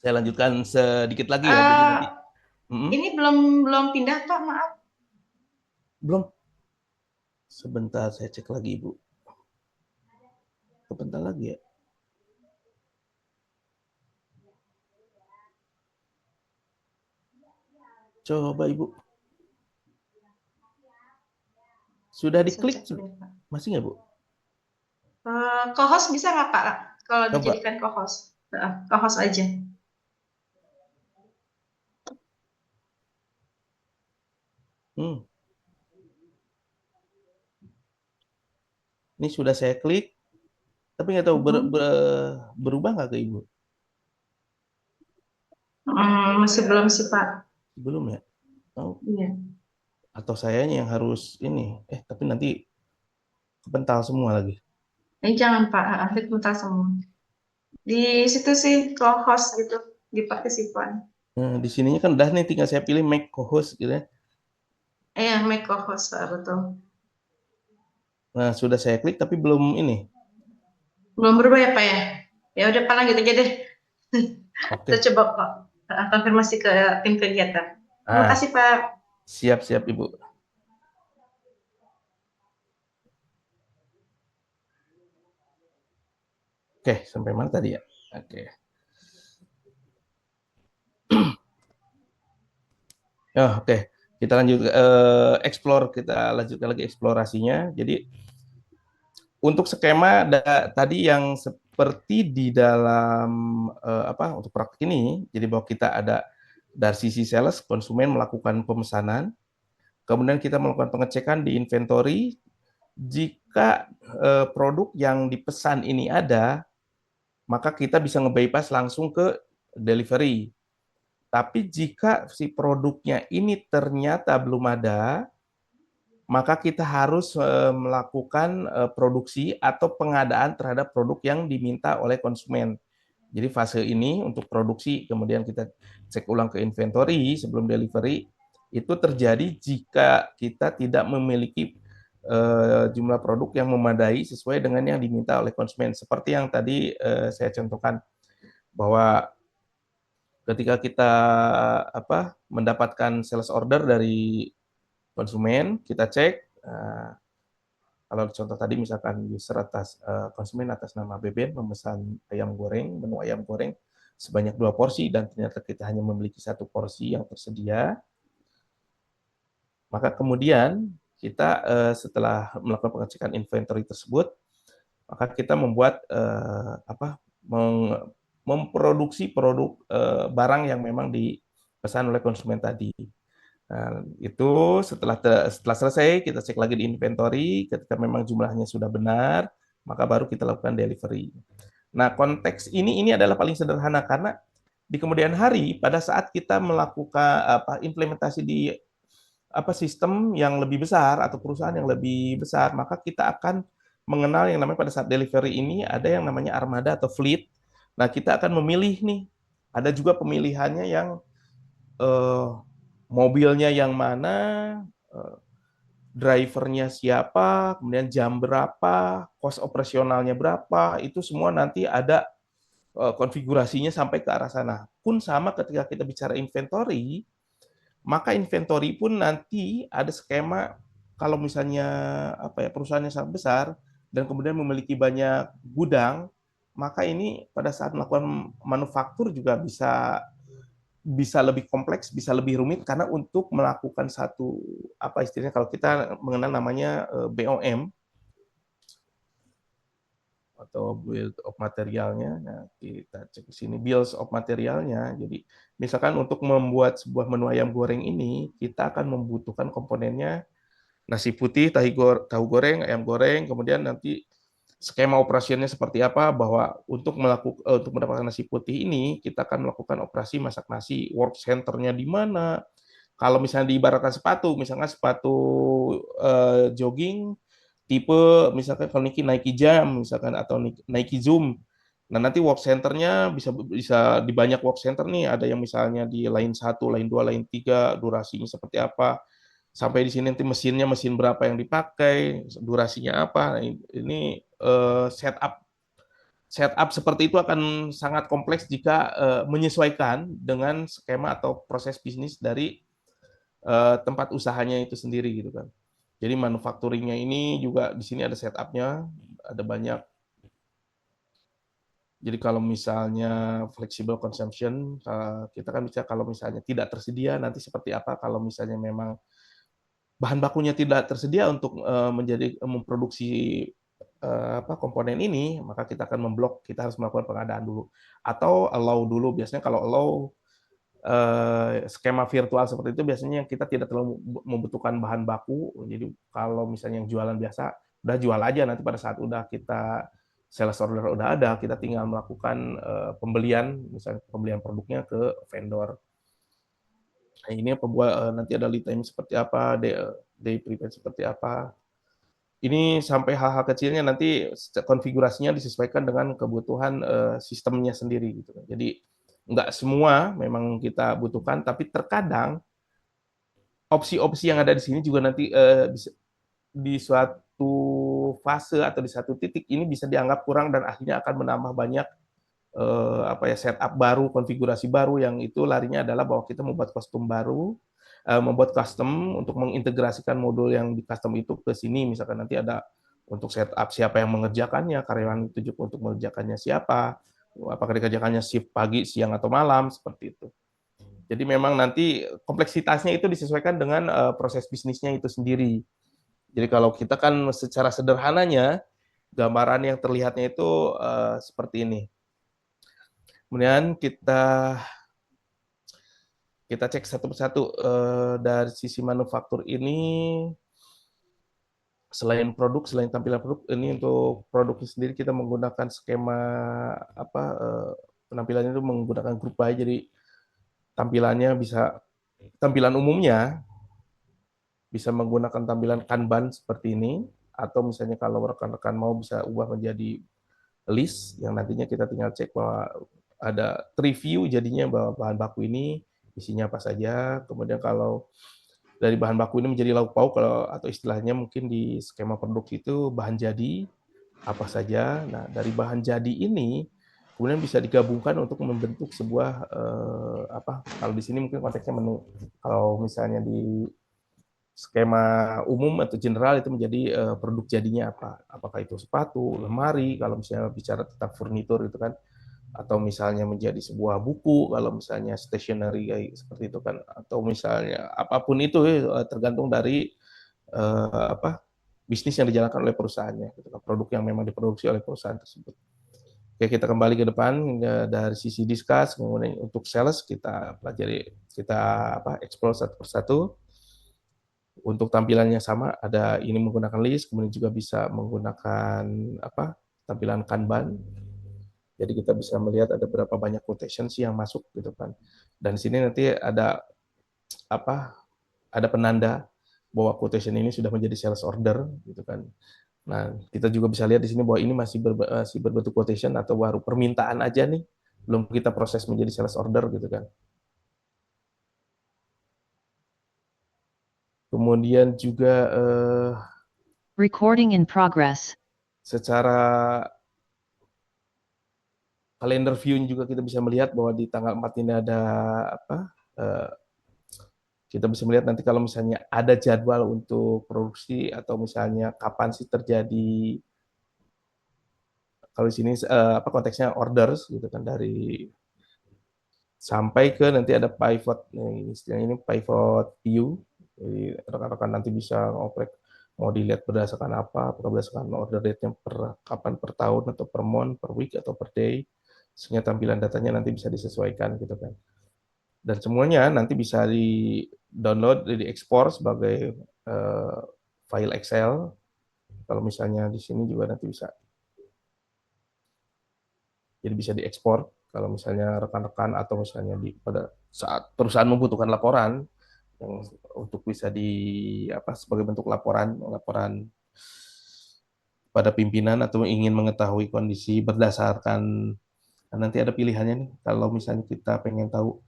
saya lanjutkan sedikit lagi ya. Jadi Eh, nanti ini belum belum pindah, Pak, maaf. belum. Sebentar saya cek lagi, Ibu. Sebentar lagi ya. Coba Ibu. Sudah Saya diklik? cek dulu, Pak. Masih nggak, Bu? Co-host bisa nggak, Pak? Kalau Coba. dijadikan co-host. Co-host aja. Hmm. Ini sudah saya klik, tapi nggak tahu Mhm. berubah nggak ke Ibu? Masih belum sih, Pak. Belum ya? Oh, Iya. atau sayanya yang harus ini. Tapi nanti kepental semua lagi. Ini jangan, Pak. Nanti bentar semua. Di situ sih co-host gitu. Di partisipan. Nah, di sininya kan udah nih, tinggal saya pilih make co-host gitu ya. Iya, make co-host, Pak. Betul. Nah, sudah saya klik tapi belum ini. Belum berubah ya, Pak ya? Ya udah, Pak, lanjut aja deh. Kita Oke. coba, Pak, konfirmasi ke tim kegiatan. Terima Ah, kasih, Pak. siap-siap Ibu. Oke, sampai mana tadi ya? Oke. Oke. Kita lanjut explore, kita lanjutkan lagi eksplorasinya. Jadi untuk skema tadi yang seperti di dalam untuk praktik ini, jadi bahwa kita ada dari sisi sales, konsumen melakukan pemesanan, kemudian kita melakukan pengecekan di inventory. Jika produk yang dipesan ini ada, maka kita bisa nge-bypass langsung ke delivery. Tapi jika si produknya ini ternyata belum ada, maka kita harus melakukan produksi atau pengadaan terhadap produk yang diminta oleh konsumen. Jadi fase ini untuk produksi, kemudian kita cek ulang ke inventory sebelum delivery, itu terjadi jika kita tidak memiliki jumlah produk yang memadai sesuai dengan yang diminta oleh konsumen. Seperti yang tadi saya contohkan, bahwa ketika kita mendapatkan sales order dari konsumen, kita cek, kalau contoh tadi misalkan konsumen atas nama Beben memesan ayam goreng, menu ayam goreng sebanyak 2 porsi dan ternyata kita hanya memiliki 1 porsi yang tersedia, maka kemudian kita setelah melakukan pengecekan inventory tersebut, maka kita membuat memproduksi produk barang yang memang dipesan oleh konsumen tadi. Nah, itu setelah selesai kita cek lagi di inventory, ketika memang jumlahnya sudah benar, maka baru kita lakukan delivery. Nah, konteks ini adalah paling sederhana karena di kemudian hari pada saat kita melakukan implementasi di sistem yang lebih besar atau perusahaan yang lebih besar, maka kita akan mengenal yang namanya pada saat delivery ini ada yang namanya armada atau fleet. Nah, kita akan memilih nih, ada juga pemilihannya yang eh, mobilnya yang mana, eh, drivernya siapa, kemudian jam berapa, cost operasionalnya berapa, itu semua nanti ada konfigurasinya sampai ke arah sana. Pun sama ketika kita bicara inventory, maka inventory pun nanti ada skema kalau misalnya perusahaannya sangat besar dan kemudian memiliki banyak gudang, maka ini pada saat melakukan manufaktur juga bisa bisa lebih kompleks, bisa lebih rumit karena untuk melakukan satu istilahnya kalau kita mengenal namanya BOM atau build of materialnya. Nah, kita cek di sini bills of materialnya. Jadi, misalkan untuk membuat sebuah menu ayam goreng ini, kita akan membutuhkan komponennya nasi putih, tahu goreng, ayam goreng, kemudian nanti skema operasinya seperti apa, bahwa untuk mendapatkan nasi putih ini kita akan melakukan operasi masak nasi, work center-nya di mana. Kalau misalnya diibaratkan sepatu, misalnya sepatu jogging tipe misalkan kalau Nike Jam misalkan atau Nike Zoom. Nah, nanti work center-nya bisa bisa di banyak work center nih, ada yang misalnya di line 1, line 2, line 3, durasinya seperti apa. sampai di sini nanti mesinnya mesin berapa yang dipakai, durasinya apa. Nah, ini setup setup seperti itu akan sangat kompleks jika menyesuaikan dengan skema atau proses bisnis dari tempat usahanya itu sendiri gitu kan. Jadi manufacturingnya ini juga di sini ada setupnya, ada banyak. Jadi kalau misalnya flexible consumption, kita kan bisa kalau misalnya tidak tersedia nanti seperti apa kalau misalnya memang bahan bakunya tidak tersedia untuk memproduksi komponen ini, maka kita akan memblok, kita harus melakukan pengadaan dulu atau allow dulu. Biasanya kalau allow skema virtual seperti itu biasanya kita tidak terlalu membutuhkan bahan baku. Jadi kalau misalnya yang jualan biasa, udah jual aja, nanti pada saat udah kita sales order udah ada, kita tinggal melakukan pembelian, misalnya pembelian produknya ke vendor. Nah, ini pembuat nanti ada lead time seperti apa, day prepare seperti apa. Ini sampai hal-hal kecilnya nanti konfigurasinya disesuaikan dengan kebutuhan sistemnya sendiri gitu. Jadi nggak semua memang kita butuhkan, tapi terkadang opsi-opsi yang ada di sini juga nanti di suatu fase atau di satu titik ini bisa dianggap kurang dan akhirnya akan menambah banyak setup baru, konfigurasi baru yang itu larinya adalah bahwa kita membuat kostum baru, membuat custom untuk mengintegrasikan modul yang di custom itu ke sini. Misalkan nanti ada untuk setup siapa yang mengerjakannya, karyawan itu juga untuk mengerjakannya siapa, apakah dikerjakannya shift pagi, siang atau malam, seperti itu. Jadi memang nanti kompleksitasnya itu disesuaikan dengan proses bisnisnya itu sendiri. Jadi kalau kita kan secara sederhananya gambaran yang terlihatnya itu seperti ini. Kemudian kita cek satu persatu dari sisi manufaktur ini, selain tampilan produk, ini untuk produknya sendiri kita menggunakan skema penampilannya itu menggunakan group by, jadi tampilannya bisa tampilan umumnya bisa menggunakan tampilan Kanban seperti ini, atau misalnya kalau rekan-rekan mau bisa ubah menjadi list yang nantinya kita tinggal cek bahwa ada review jadinya bahwa bahan baku ini isinya apa saja. Kemudian kalau dari bahan baku ini menjadi lauk pauk kalau atau istilahnya mungkin di skema produksi itu bahan jadi apa saja. Nah, dari bahan jadi ini kemudian bisa digabungkan untuk membentuk sebuah kalau di sini mungkin konteksnya menu. Kalau misalnya di skema umum atau general itu menjadi produk jadinya apa? Apakah itu sepatu, lemari, kalau misalnya bicara tentang furnitur itu kan, atau misalnya menjadi sebuah buku kalau misalnya stationery kayak seperti itu kan, atau misalnya apapun itu tergantung dari bisnis yang dijalankan oleh perusahaannya, gitu kan, produk yang memang diproduksi oleh perusahaan tersebut. Oke, kita kembali ke depan dari sisi discuss, kemudian untuk sales kita pelajari, kita explore satu persatu. Untuk tampilannya sama, ada ini menggunakan list, kemudian juga bisa menggunakan tampilan Kanban. Jadi kita bisa melihat ada berapa banyak quotation sih yang masuk gitu kan. Dan di sini nanti ada ada penanda bahwa quotation ini sudah menjadi sales order gitu kan. Nah, kita juga bisa lihat di sini bahwa ini masih berbentuk quotation atau baru permintaan aja nih, belum kita proses menjadi sales order gitu kan. Kemudian juga Recording in progress. secara kalender view juga kita bisa melihat bahwa di tanggal 4 ini ada kita bisa melihat nanti kalau misalnya ada jadwal untuk produksi atau misalnya kapan sih terjadi, kalau di sini konteksnya orders gitu kan, dari sampai ke nanti ada pivot, istilahnya ini pivot view. Jadi rekan-rekan nanti bisa ngoprek mau dilihat berdasarkan apa, apakah berdasarkan order date-nya per kapan, per tahun atau per month, per week atau per day, sehingga tampilan datanya nanti bisa disesuaikan gitu kan. Dan semuanya nanti bisa di-download, diekspor sebagai file Excel. Kalau misalnya di sini juga nanti bisa. Jadi bisa diekspor kalau misalnya rekan-rekan atau misalnya pada saat perusahaan membutuhkan laporan yang untuk bisa sebagai bentuk laporan pada pimpinan atau ingin mengetahui kondisi berdasarkan, nanti ada pilihannya nih. Kalau misalnya kita pengen tahu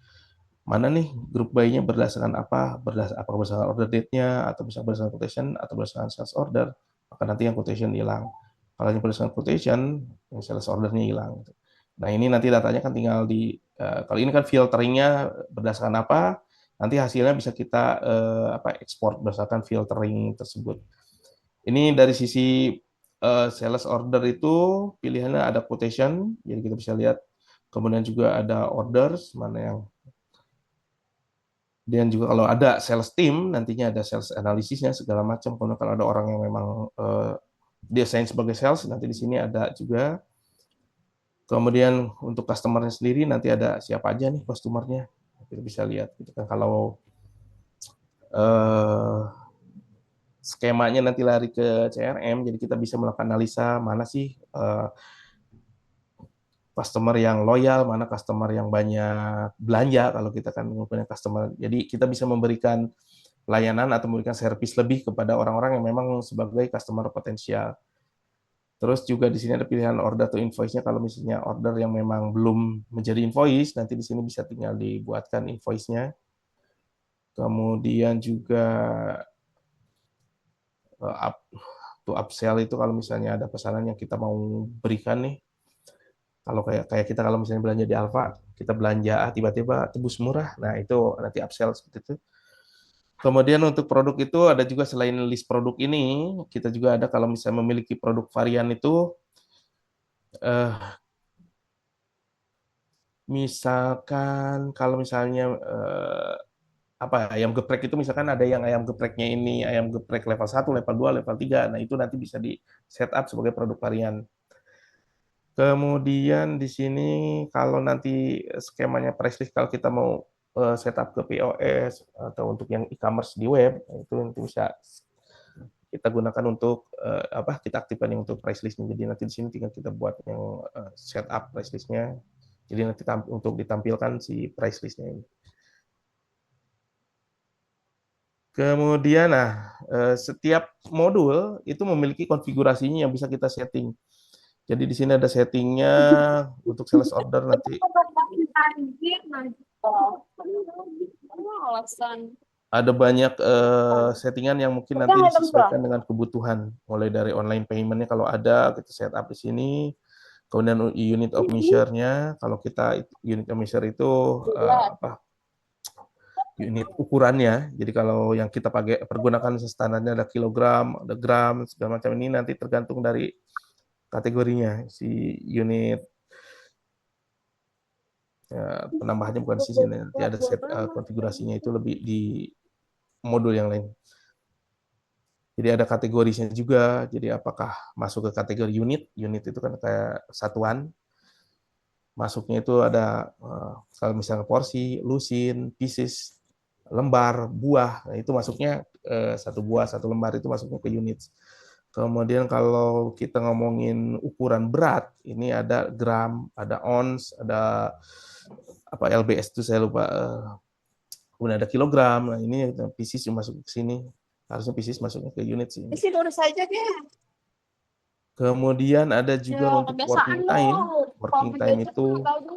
mana nih grup buy-nya berdasarkan apa, apakah berdasarkan order date-nya, atau bisa berdasarkan quotation, atau berdasarkan sales order, maka nanti yang quotation hilang. Kalau yang berdasarkan quotation, yang sales order-nya hilang. Nah ini nanti datanya kan tinggal kalau ini kan filteringnya berdasarkan apa, nanti hasilnya bisa kita ekspor berdasarkan filtering tersebut. Ini dari sisi sales order itu pilihannya ada quotation, jadi kita bisa lihat. Kemudian juga ada orders, mana yang dan juga kalau ada sales team, nantinya ada sales analisisnya segala macam. Kemudian kalau ada orang yang memang dia assign sebagai sales, nanti di sini ada juga. Kemudian untuk customer-nya sendiri nanti ada siapa aja nih customer-nya. Kita bisa lihat gitu kan. Kalau eh, skemanya nanti lari ke CRM, jadi kita bisa melakukan analisa mana sih customer yang loyal, mana customer yang banyak belanja kalau kita kan punya customer. Jadi kita bisa memberikan layanan atau memberikan servis lebih kepada orang-orang yang memang sebagai customer potensial. Terus juga di sini ada pilihan order to invoice-nya. Kalau misalnya order yang memang belum menjadi invoice, nanti di sini bisa tinggal dibuatkan invoice-nya. Kemudian juga up to upsell itu kalau misalnya ada pesanan yang kita mau berikan nih. Kalau kayak kita kalau misalnya belanja di Alfa, kita belanja tiba-tiba tebus murah. Nah, itu nanti upsell seperti itu. Kemudian untuk produk itu ada juga selain list produk ini, kita juga ada kalau misalnya memiliki produk varian itu, misalkan kalau misalnya apa ayam geprek itu misalkan ada yang ayam gepreknya ini ayam geprek level 1, level 2, level 3. Nah, itu nanti bisa di setup sebagai produk varian. Kemudian di sini kalau nanti skemanya price list kalau kita mau setup ke POS atau untuk yang e-commerce di web, itu nanti bisa kita gunakan untuk kita aktifkan yang untuk price list-nya. Jadi nanti di sini tinggal kita buat yang setup price list-nya. Jadi nanti untuk ditampilkan si price list-nya ini. Kemudian, setiap modul itu memiliki konfigurasinya yang bisa kita setting. Jadi di sini ada settingnya untuk sales order nanti. Ada banyak settingan yang mungkin nanti disesuaikan dengan kebutuhan. Mulai dari online payment-nya kalau ada, kita set up di sini. Kemudian unit of measure-nya, kalau kita unit of measure itu unit ukurannya. Jadi kalau yang kita pakai pergunakan standarnya ada kilogram, ada gram, segala macam ini nanti tergantung dari kategorinya. Si unit penambahannya bukan di sini, nanti ada set konfigurasinya itu lebih di modul yang lain. Jadi ada kategorinya juga. Jadi apakah masuk ke kategori unit? Unit itu kan kayak satuan. Masuknya itu ada kalau misalnya porsi, lusin, pieces, lembar, buah. Nah, itu masuknya satu buah, satu lembar itu masuknya ke unit. Kemudian kalau kita ngomongin ukuran berat, ini ada gram, ada ons, ada apa LBS itu saya lupa. Kemudian ada kilogram. Nah, ini pieces yang masuk ke sini. Harusnya pieces masuknya ke unit sih. Isi lurus saja deh. Kemudian ada juga Ya, untuk kebiasaan working lo. time. Working time itu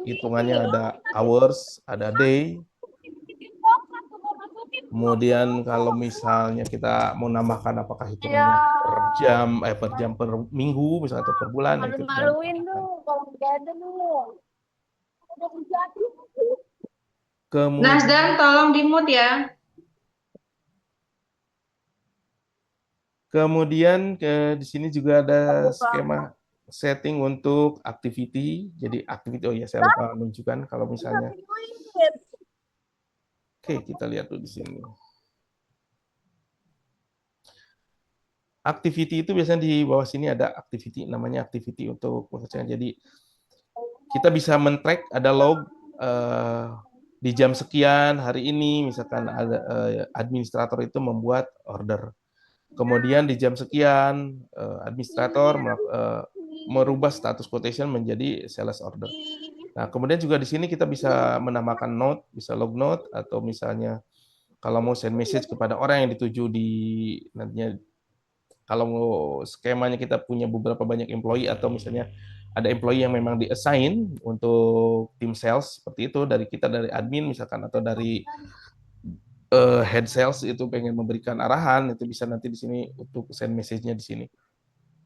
hitungannya ada hours, ada day. Kemudian kalau misalnya kita mau nambahkan apakah Ya, hitungannya per jam per minggu misalnya atau per bulan, nah itu tinggal malu-maluin ditambahkan. lu kalau nggak ada lu. Udah menjadi. Nasdam, Kemudian tolong di-mute ya. di sini juga ada skema setting untuk activity. Jadi activity, oh ya saya lupa menunjukkan kalau misalnya. Oke, kita lihat dulu di sini. Activity itu biasanya di bawah sini ada activity, namanya activity untuk pekerjaan. Jadi kita bisa men-track, ada log di jam sekian hari ini, misalkan ada administrator itu membuat order. Kemudian di jam sekian administrator merubah status quotation menjadi sales order. Nah, kemudian juga di sini kita bisa menambahkan note, bisa log note, atau misalnya kalau mau send message kepada orang yang dituju di nantinya kalau skemanya kita punya beberapa banyak employee atau misalnya ada employee yang memang di-assign untuk tim sales seperti itu dari kita, dari admin misalkan, atau dari head sales itu pengen memberikan arahan, itu bisa nanti di sini untuk send message-nya di sini.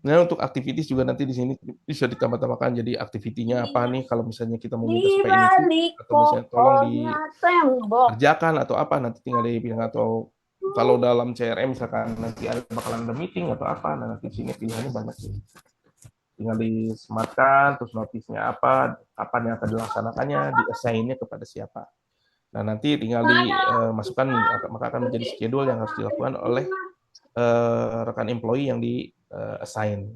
Nah, untuk activities juga nanti di sini bisa ditambah-tambahkan. Jadi activity-nya apa nih kalau misalnya kita mau minta supaya ini atau misalnya tolong dikerjakan atau apa, nanti tinggal dipilih. Atau kalau dalam CRM misalkan nanti bakalan ada meeting atau apa, nah nanti di sini pilihannya banyak sih. Tinggal disematkan, terus notisnya apa, kapan yang akan dilaksanakannya, di-assign-nya kepada siapa. Nah, nanti tinggal dimasukkan, maka akan menjadi schedule yang harus dilakukan oleh rekan employee yang di-assign.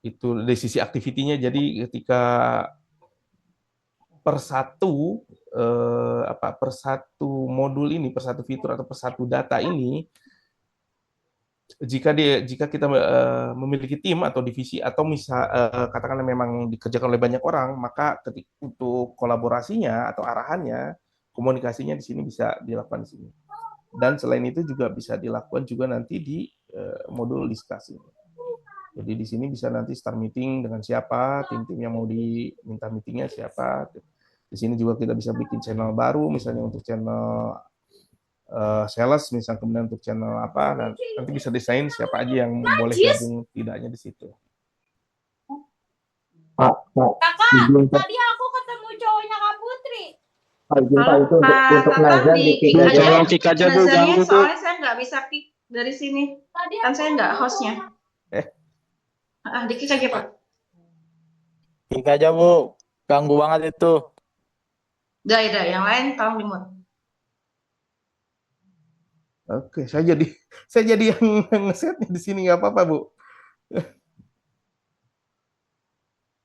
Itu dari sisi activity-nya, jadi ketika per satu modul ini, per satu fitur atau per satu data ini, jika kita memiliki tim atau divisi atau katakanlah memang dikerjakan oleh banyak orang, maka untuk kolaborasinya atau arahannya, komunikasinya di sini bisa dilakukan di sini. Dan selain itu juga bisa dilakukan juga nanti di modul diskusi. Jadi di sini bisa nanti start meeting dengan siapa, tim-tim yang mau diminta meetingnya siapa. Di sini juga kita bisa bikin channel baru, misalnya untuk channel sales, misalnya kemudian untuk channel apa, dan nanti bisa desain siapa aja yang boleh gabung tidaknya di situ. Pak, Kakak, tadi aku ketemu cowoknya Kak Putri. Pak, izin Pak, itu untuk Nazar di kick aja. Tolong kick aja Bu, ganggu tuh. Soalnya saya nggak bisa kick dari sini. Kan saya nggak hostnya. Di kick aja Pak. Kick aja Bu, ganggu banget itu. Udah, yang lain tolong di-mute. Oke, saya jadi yang ngesetnya di sini, nggak apa-apa Bu.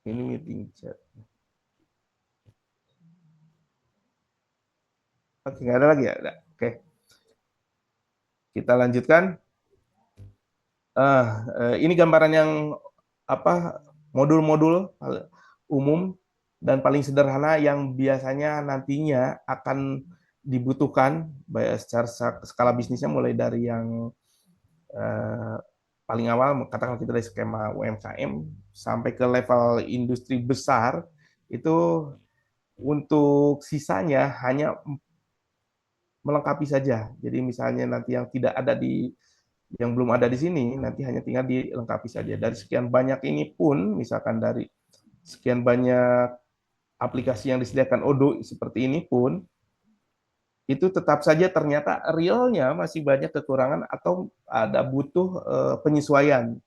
Ini meeting chat. Oke, nggak ada lagi ya? Oke. Kita lanjutkan. Ini gambaran yang modul-modul umum dan paling sederhana yang biasanya nantinya akan dibutuhkan secara skala bisnisnya, mulai dari yang paling awal, katakanlah kita dari skema UMKM sampai ke level industri besar. Itu untuk sisanya hanya melengkapi saja. Jadi misalnya nanti yang belum ada di sini, nanti hanya tinggal dilengkapi saja. Dari sekian banyak ini pun, misalkan dari sekian banyak aplikasi yang disediakan Odoo seperti ini pun, itu tetap saja ternyata realnya masih banyak kekurangan atau ada butuh penyesuaian.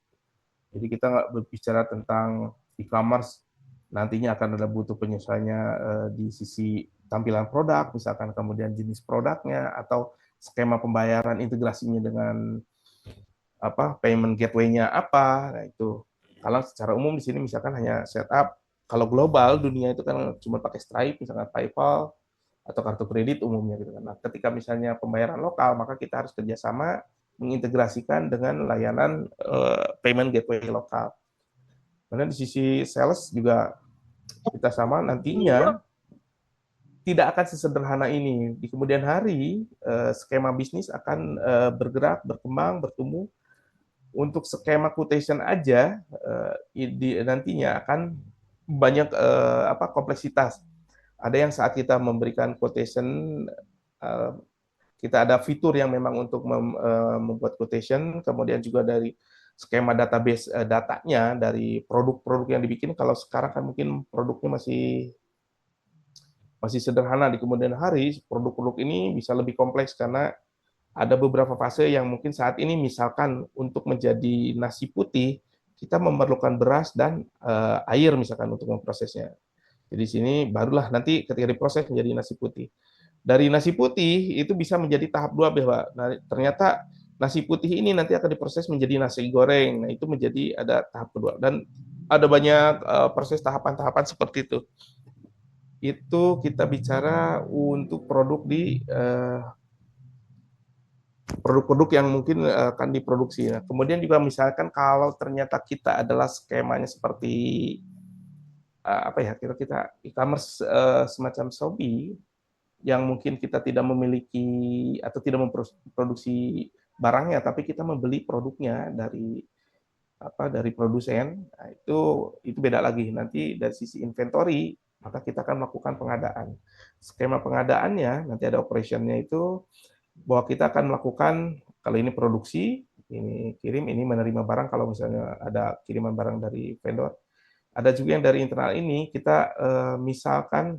Jadi kita nggak berbicara tentang e-commerce, nantinya akan ada butuh penyesuaiannya di sisi tampilan produk, misalkan kemudian jenis produknya, atau skema pembayaran integrasinya dengan payment gateway-nya apa. Nah, itu kalau secara umum di sini misalkan hanya setup. Kalau global dunia itu kan cuma pakai Stripe, misalkan PayPal atau kartu kredit umumnya gitu kan. Nah, ketika misalnya pembayaran lokal, maka kita harus kerjasama mengintegrasikan dengan layanan payment gateway lokal. Kemudian di sisi sales juga kita sama, nantinya tidak akan sesederhana ini. Di kemudian hari, skema bisnis akan bergerak, berkembang, bertumbuh. Untuk skema quotation aja, nantinya akan banyak kompleksitas. Ada yang saat kita memberikan quotation, kita ada fitur yang memang untuk membuat quotation, kemudian juga dari skema database datanya, dari produk-produk yang dibikin. Kalau sekarang kan mungkin produknya masih sederhana. Di kemudian hari, produk-produk ini bisa lebih kompleks karena ada beberapa fase yang mungkin saat ini, misalkan untuk menjadi nasi putih, kita memerlukan beras dan air misalkan untuk memprosesnya. Jadi sini barulah nanti ketika diproses menjadi nasi putih. Dari nasi putih itu bisa menjadi tahap 2 bahwa ternyata nasi putih ini nanti akan diproses menjadi nasi goreng. Nah, itu menjadi ada tahap kedua, dan ada banyak proses tahapan-tahapan seperti itu. Itu kita bicara untuk produk-produk yang mungkin akan diproduksi. Nah, kemudian juga misalkan kalau ternyata kita adalah skemanya seperti kita e-commerce semacam Shopee, yang mungkin kita tidak memiliki atau tidak memproduksi barangnya, tapi kita membeli produknya dari produsen. Nah, itu beda lagi. Nanti dari sisi inventory, maka kita akan melakukan pengadaan. Skema pengadaannya nanti ada operationnya itu bahwa kita akan melakukan, kalau ini produksi, ini kirim, ini menerima barang kalau misalnya ada kiriman barang dari vendor. Ada juga yang dari internal ini kita misalkan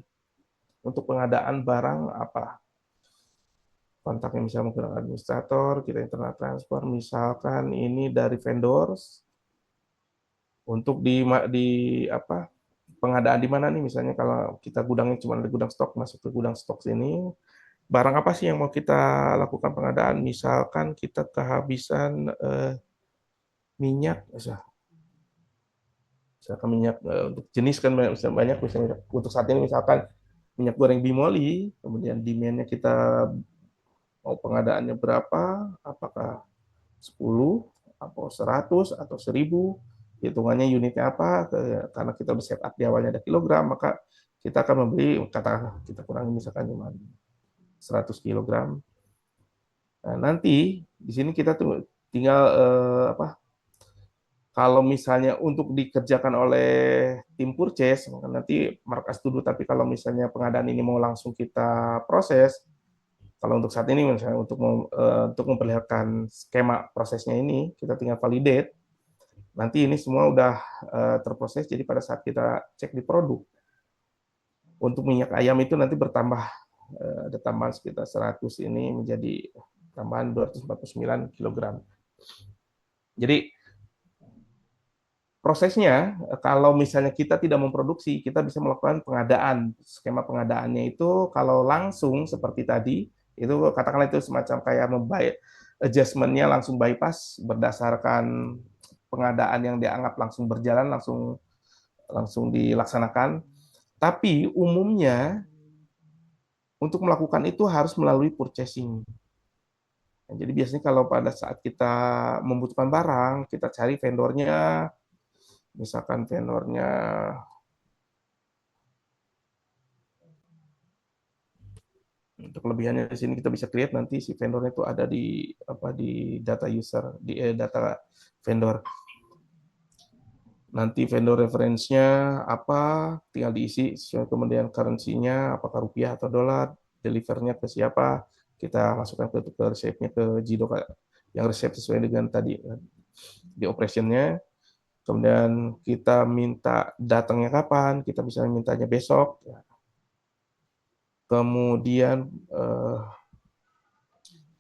untuk pengadaan barang apa, kontaknya misalnya menggunakan administrator, kita internal transfer, misalkan ini dari vendors untuk di apa, pengadaan di mana nih, misalnya kalau kita gudangnya cuma ada gudang stok, masuk ke gudang stok sini, barang apa sih yang mau kita lakukan pengadaan, misalkan kita kehabisan minyak, misalkan minyak untuk jenis kan banyak, misalnya untuk saat ini misalkan minyak goreng Bimoli, kemudian demand-nya kita mau pengadaannya berapa, apakah 10, atau 100, atau 1000, hitungannya unitnya apa, karena kita udah set up di awalnya ada kilogram, maka kita akan membeli, kata kita kurangi misalkan cuma 100 kilogram. Nah, nanti di sini kita tuh tinggal kalau misalnya untuk dikerjakan oleh tim purchase, maka nanti markas dulu, tapi kalau misalnya pengadaan ini mau langsung kita proses, kalau untuk saat ini misalnya untuk memperlihatkan skema prosesnya ini, kita tinggal validate. Nanti ini semua udah terproses, jadi pada saat kita cek di produk, untuk minyak ayam itu nanti bertambah, ada tambahan sekitar 100 ini menjadi tambahan 249 kg. Jadi prosesnya, kalau misalnya kita tidak memproduksi, kita bisa melakukan pengadaan. Skema pengadaannya itu kalau langsung seperti tadi, itu katakanlah itu semacam kayak adjustment-nya langsung bypass berdasarkan pengadaan yang dianggap langsung berjalan, langsung dilaksanakan. Tapi umumnya untuk melakukan itu harus melalui purchasing. Nah, jadi biasanya kalau pada saat kita membutuhkan barang, kita cari vendornya, misalkan vendornya untuk kelebihannya di sini kita bisa create nanti si vendornya itu ada di data user, di data vendor. Nanti vendor reference-nya apa, tinggal diisi, kemudian currency-nya apakah rupiah atau dolar, deliver-nya ke siapa, kita masukkan ke resep-nya ke Jido yang resep sesuai dengan tadi di operation-nya. Kemudian kita minta datangnya kapan, kita bisa mintanya besok. Kemudian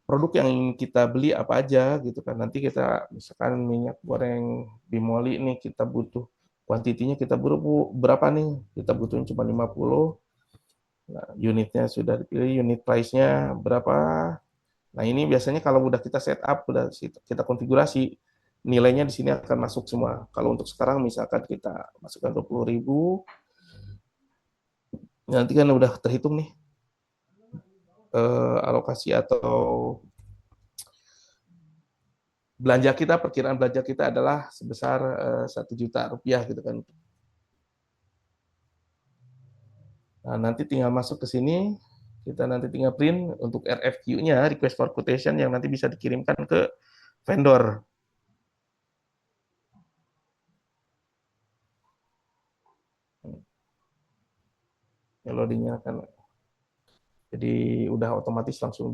produk yang kita beli apa aja gitu kan. Nanti kita misalkan minyak goreng Bimoli nih kita butuh kuantitinya kita butuh berapa nih? Kita butuhnya cuma 50. Nah, unitnya sudah dipilih, unit price-nya berapa. Nah, ini biasanya kalau udah kita set up, udah kita konfigurasi, nilainya di sini akan masuk semua. Kalau untuk sekarang misalkan kita masukkan 20.000, nanti kan udah terhitung nih alokasi atau belanja kita, perkiraan belanja kita adalah sebesar 1 juta rupiah gitu kan. Nah, nanti tinggal masuk ke sini, kita nanti tinggal print untuk RFQ-nya, request for quotation, yang nanti bisa dikirimkan ke vendor. Loading-nya kan jadi udah otomatis langsung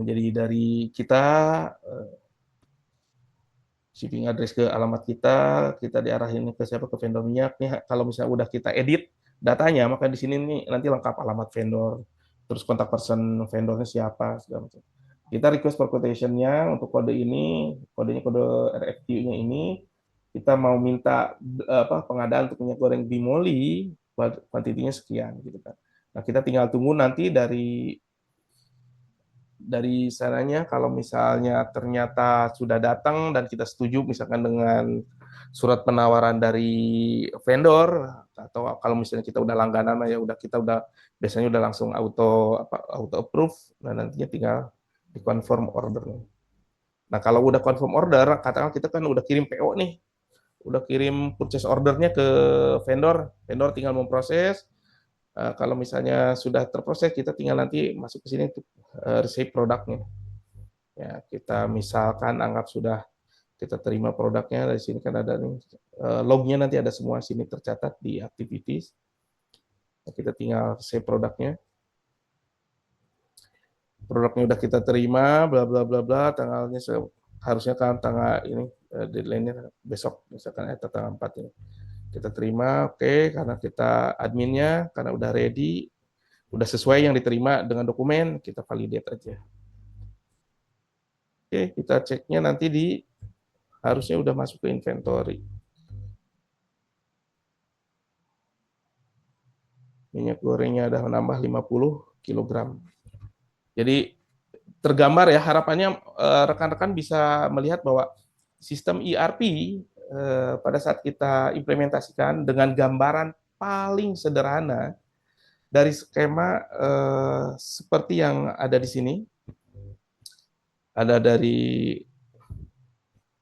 jadi dari kita shipping address ke alamat kita diarahin ke siapa, ke vendor minyak nih. Kalau misalnya udah kita edit datanya, maka di sini nih nanti lengkap alamat vendor, terus kontak person vendornya siapa, segala macam. Kita request for quotation-nya untuk kode ini, kodenya kode RFQ-nya ini, kita mau minta pengadaan untuk minyak goreng Bimoli, kuantitinya sekian gitu kan. Nah, kita tinggal tunggu nanti dari sananya, kalau misalnya ternyata sudah datang dan kita setuju misalkan dengan surat penawaran dari vendor, atau kalau misalnya kita udah langganan ya kita biasanya udah langsung auto approve. Nah, nantinya tinggal di confirm order. Nah, kalau udah confirm order, katakan kita kan udah kirim PO nih, udah kirim purchase ordernya ke vendor tinggal memproses. Kalau misalnya sudah terproses, kita tinggal nanti masuk ke sini untuk receive produknya. Ya, kita misalkan anggap sudah kita terima produknya, dari sini kan ada nih lognya, nanti ada semua sini tercatat di activities. Kita tinggal save produknya. Produknya udah kita terima, bla bla bla bla, tanggalnya harusnya kan tanggal ini, deadline-nya besok, misalkan atau tanggal 4 ini. Kita terima, oke, karena kita adminnya, karena udah ready, udah sesuai yang diterima dengan dokumen, kita validate aja. Oke, kita ceknya nanti harusnya udah masuk ke inventory. Minyak gorengnya udah menambah 50 kg. Jadi tergambar ya, harapannya rekan-rekan bisa melihat bahwa sistem ERP pada saat kita implementasikan dengan gambaran paling sederhana dari skema seperti yang ada di sini. Ada dari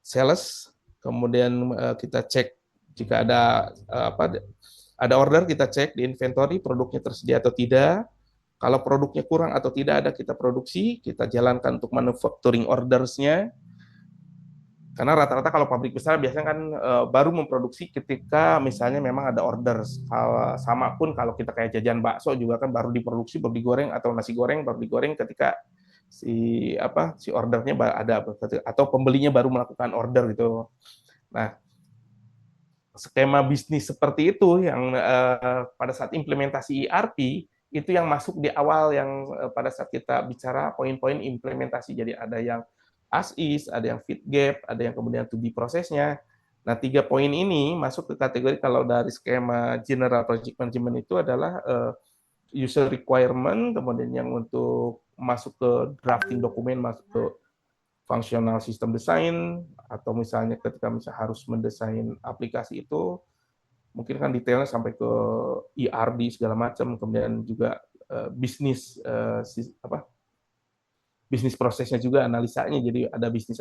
sales, kemudian kita cek jika ada order, kita cek di inventory produknya tersedia atau tidak. Kalau produknya kurang atau tidak ada, kita produksi, kita jalankan untuk manufacturing orders-nya. Karena rata-rata kalau pabrik besar biasanya kan baru memproduksi ketika misalnya memang ada orders. Sama pun kalau kita kayak jajan bakso juga kan baru diproduksi, baru digoreng, atau nasi goreng baru digoreng ketika si ordernya ada, atau pembelinya baru melakukan order gitu. Nah, skema bisnis seperti itu yang pada saat implementasi ERP itu yang masuk di awal, yang pada saat kita bicara poin-poin implementasi. Jadi ada yang as is, ada yang fit gap, ada yang kemudian to be prosesnya. Nah, 3 poin ini masuk ke kategori kalau dari skema general project management itu adalah user requirement, kemudian yang untuk masuk ke drafting dokumen, masuk ke functional system design, atau misalnya ketika harus mendesain aplikasi itu, mungkin kan detailnya sampai ke ERD segala macam, kemudian juga bisnis bisnis prosesnya juga, analisanya, jadi ada bisnis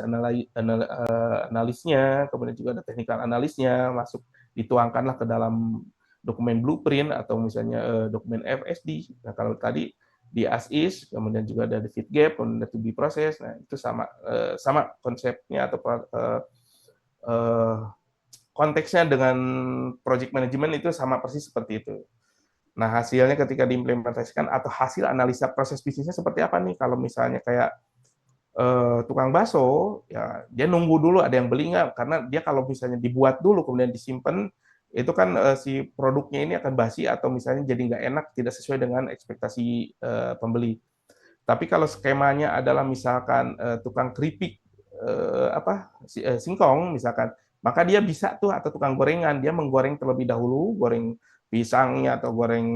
analisnya, kemudian juga ada technical analisnya, masuk dituangkanlah ke dalam dokumen blueprint atau misalnya dokumen FSD. Nah, kalau tadi di as is, kemudian juga ada di fit gap, kemudian ada to be process. Nah, itu sama konsepnya atau konteksnya dengan project management itu sama persis seperti itu. Nah, hasilnya ketika diimplementasikan atau hasil analisa proses bisnisnya seperti apa nih? Kalau misalnya kayak tukang bakso, ya dia nunggu dulu ada yang beli nggak, karena dia kalau misalnya dibuat dulu kemudian disimpan, itu kan si produknya ini akan basi atau misalnya jadi nggak enak, tidak sesuai dengan ekspektasi pembeli. Tapi kalau skemanya adalah misalkan tukang keripik singkong misalkan, maka dia bisa tuh, atau tukang gorengan, dia menggoreng terlebih dahulu, goreng pisangnya atau goreng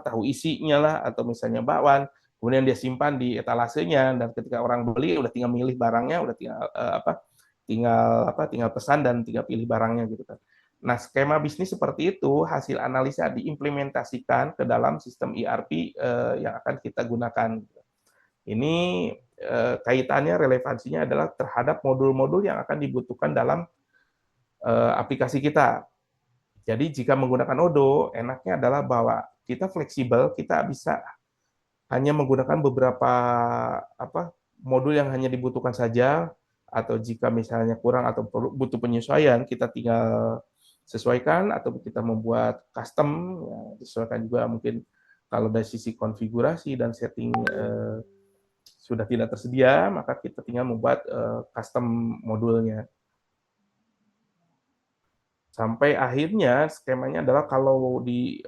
tahu isinya lah, atau misalnya bakwan, kemudian dia simpan di etalasenya, dan ketika orang beli udah tinggal milih barangnya, udah tinggal pesan dan tinggal pilih barangnya gitu kan. Nah, skema bisnis seperti itu hasil analisa diimplementasikan ke dalam sistem ERP yang akan kita gunakan. Ini kaitannya, relevansinya adalah terhadap modul-modul yang akan dibutuhkan dalam aplikasi kita. Jadi jika menggunakan Odoo, enaknya adalah bahwa kita fleksibel, kita bisa hanya menggunakan beberapa modul yang hanya dibutuhkan saja, atau jika misalnya kurang atau butuh penyesuaian, kita tinggal sesuaikan, atau kita membuat custom, ya, disesuaikan juga mungkin kalau dari sisi konfigurasi dan setting sudah tidak tersedia, maka kita tinggal membuat custom modulnya. Sampai akhirnya skemanya adalah kalau di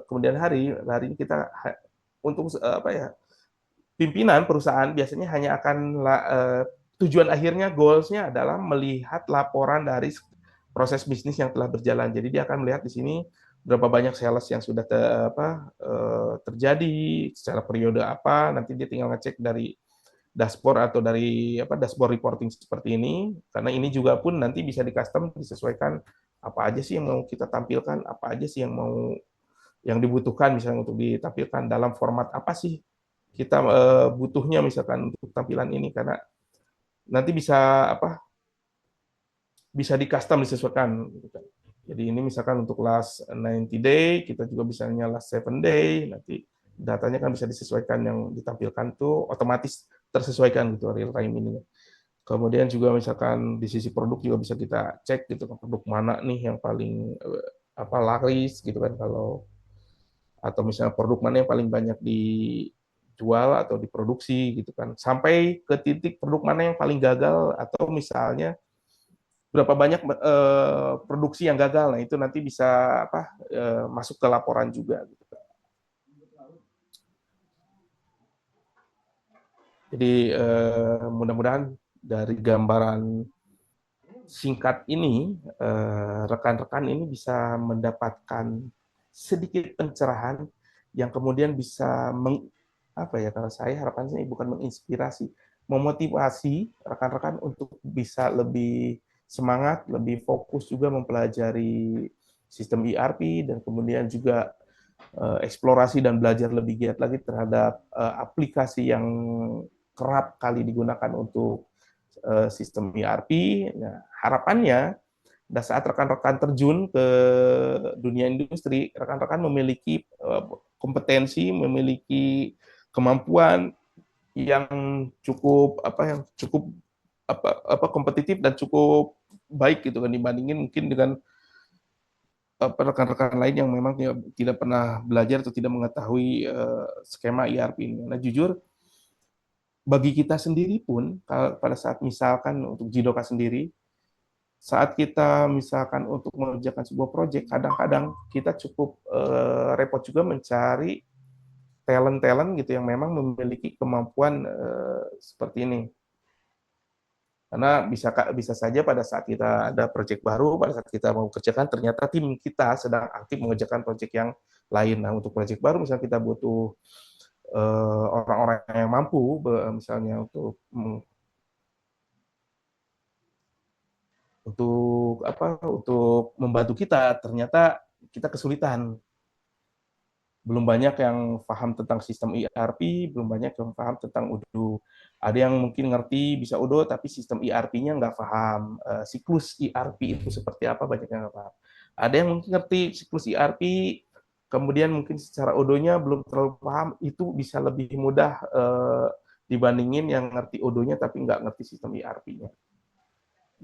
kemudian hari ini kita untuk pimpinan perusahaan biasanya hanya akan tujuan akhirnya, goals-nya adalah melihat laporan dari proses bisnis yang telah berjalan. Jadi dia akan melihat di sini berapa banyak sales yang sudah terjadi secara periode apa. Nanti dia tinggal ngecek dari dashboard atau dari dashboard reporting seperti ini. Karena ini juga pun nanti bisa di custom, disesuaikan apa aja sih yang mau kita tampilkan, apa aja sih yang dibutuhkan misalnya untuk ditampilkan dalam format apa sih kita butuhnya misalkan untuk tampilan ini, karena nanti bisa di custom, disesuaikan gitu kan. Jadi ini misalkan untuk last 90 day, kita juga bisa last 7 day, nanti datanya kan bisa disesuaikan, yang ditampilkan tuh otomatis tersesuaikan gitu real time ini. Kemudian juga misalkan di sisi produk juga bisa kita cek gitu kan, produk mana nih yang paling laris gitu kan, kalau atau misalnya produk mana yang paling banyak dijual atau diproduksi gitu kan, sampai ke titik produk mana yang paling gagal, atau misalnya berapa banyak produksi yang gagal. Nah, itu nanti bisa masuk ke laporan juga gitu. Jadi mudah-mudahan dari gambaran singkat ini rekan-rekan ini bisa mendapatkan sedikit pencerahan yang kemudian bisa kalau saya harapannya bukan menginspirasi, memotivasi rekan-rekan untuk bisa lebih semangat, lebih fokus juga mempelajari sistem ERP, dan kemudian juga eksplorasi dan belajar lebih giat lagi terhadap aplikasi yang kerap kali digunakan untuk sistem ERP. Nah, harapannya pada saat rekan-rekan terjun ke dunia industri, rekan-rekan memiliki kompetensi, memiliki kemampuan yang cukup kompetitif dan cukup baik gitu kan, dibandingin mungkin dengan rekan-rekan lain yang memang tidak pernah belajar atau tidak mengetahui skema ERP ini. Nah, jujur bagi kita sendiri pun, pada saat misalkan untuk Jidoka sendiri, saat kita misalkan untuk mengerjakan sebuah proyek, kadang-kadang kita cukup repot juga mencari talent-talent gitu yang memang memiliki kemampuan seperti ini. Karena bisa saja pada saat kita ada proyek baru, pada saat kita mau kerjakan, ternyata tim kita sedang aktif mengerjakan proyek yang lain. Nah, untuk proyek baru misalnya kita butuh orang-orang yang mampu, misalnya untuk membantu kita, ternyata kita kesulitan. Belum banyak yang paham tentang sistem ERP, belum banyak yang paham tentang Odoo. Ada yang mungkin ngerti bisa Odoo, tapi sistem ERP-nya nggak paham. Siklus ERP itu seperti apa, banyak yang nggak paham. Ada yang mungkin ngerti siklus ERP, kemudian mungkin secara Odoo-nya belum terlalu paham, itu bisa lebih mudah dibandingin yang ngerti Odoo-nya tapi nggak ngerti sistem ERP-nya.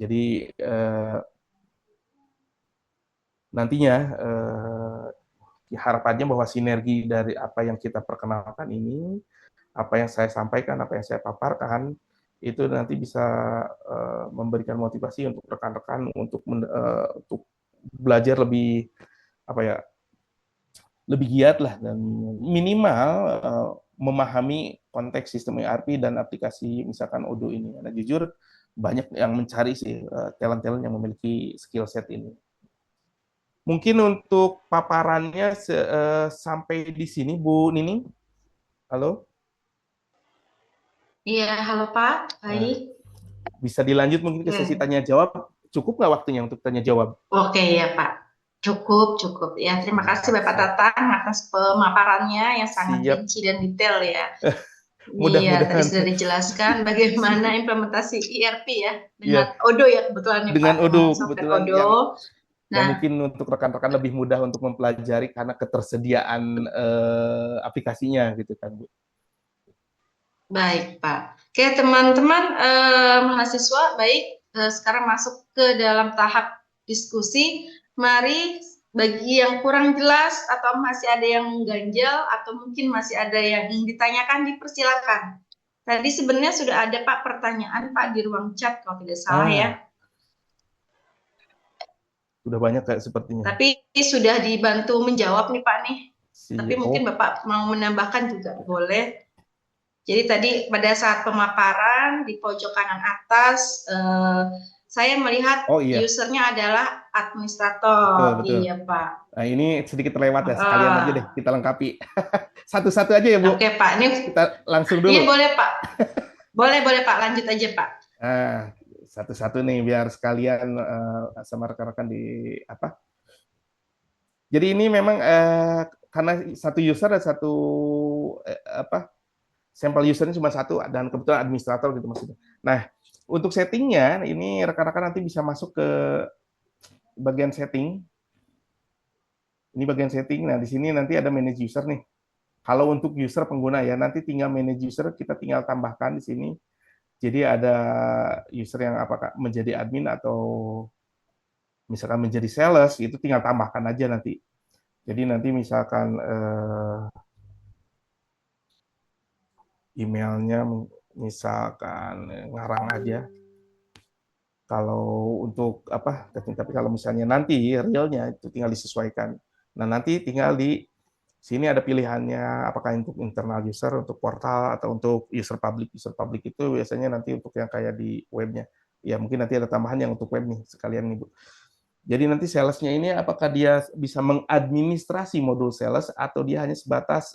Jadi nantinya harapannya bahwa sinergi dari apa yang kita perkenalkan ini, apa yang saya sampaikan, apa yang saya paparkan, itu nanti bisa memberikan motivasi untuk rekan-rekan untuk belajar lebih lebih giat lah, dan minimal memahami konteks sistem ERP dan aplikasi misalkan Odoo ini. Nah, jujur banyak yang mencari sih talent-talent yang memiliki skill set ini. Mungkin untuk paparannya sampai di sini, Bu Nini. Halo? Iya, halo Pak. Baik. Bisa dilanjut mungkin ke sesi tanya jawab. Cukup nggak waktunya untuk tanya jawab? Oke ya Pak. Cukup. Ya, terima kasih Bapak Tatang atas pemaparannya yang sangat rinci dan detail ya. Iya, tadi sudah dijelaskan bagaimana implementasi ERP ya dengan Odoo ya kebetulan nih dengan Pak. Odoo, kebetulan Odoo. Nah, mungkin untuk rekan-rekan lebih mudah untuk mempelajari karena ketersediaan aplikasinya gitu kan, Bu. Baik, Pak. Oke, teman-teman mahasiswa, baik, sekarang masuk ke dalam tahap diskusi. Mari bagi yang kurang jelas atau masih ada yang mengganjal atau mungkin masih ada yang ingin ditanyakan, dipersilakan. Tadi sebenarnya sudah ada Pak pertanyaan Pak di ruang chat kalau tidak salah ya. Sudah banyak kayak sepertinya. Tapi sudah dibantu menjawab nih Pak nih. Tapi mungkin Bapak mau menambahkan juga boleh. Jadi tadi pada saat pemaparan di pojok kanan atas saya melihat usernya adalah administrator. Betul. Iya Pak. Nah, ini sedikit terlewat ya, sekalian aja deh kita lengkapi. Satu-satu aja ya Bu. Oke Pak, ini kita langsung dulu. Iya boleh Pak. boleh Pak, lanjut aja Pak. Nah, satu-satu nih biar sekalian sama rekan-rekan di apa. Jadi ini memang karena satu user dan satu sampel usernya cuma satu, dan kebetulan administrator gitu maksudnya. Nah, untuk settingnya ini rekan-rekan nanti bisa masuk ke bagian setting. Ini bagian setting. Nah, di sini nanti ada manage user nih. Kalau untuk user pengguna ya, nanti tinggal manage user, kita tinggal tambahkan di sini. Jadi ada user yang apakah menjadi admin atau misalkan menjadi sales, itu tinggal tambahkan aja nanti. Jadi nanti misalkan emailnya misalkan ngarang aja. Kalau untuk apa, tapi kalau misalnya nanti realnya itu tinggal disesuaikan. Nah, nanti tinggal di sini ada pilihannya apakah untuk internal user, untuk portal, atau untuk user public. User public itu biasanya nanti untuk yang kayak di webnya. Ya mungkin nanti ada tambahan yang untuk web nih sekalian nih Bu. Jadi nanti salesnya ini apakah dia bisa mengadministrasi modul sales atau dia hanya sebatas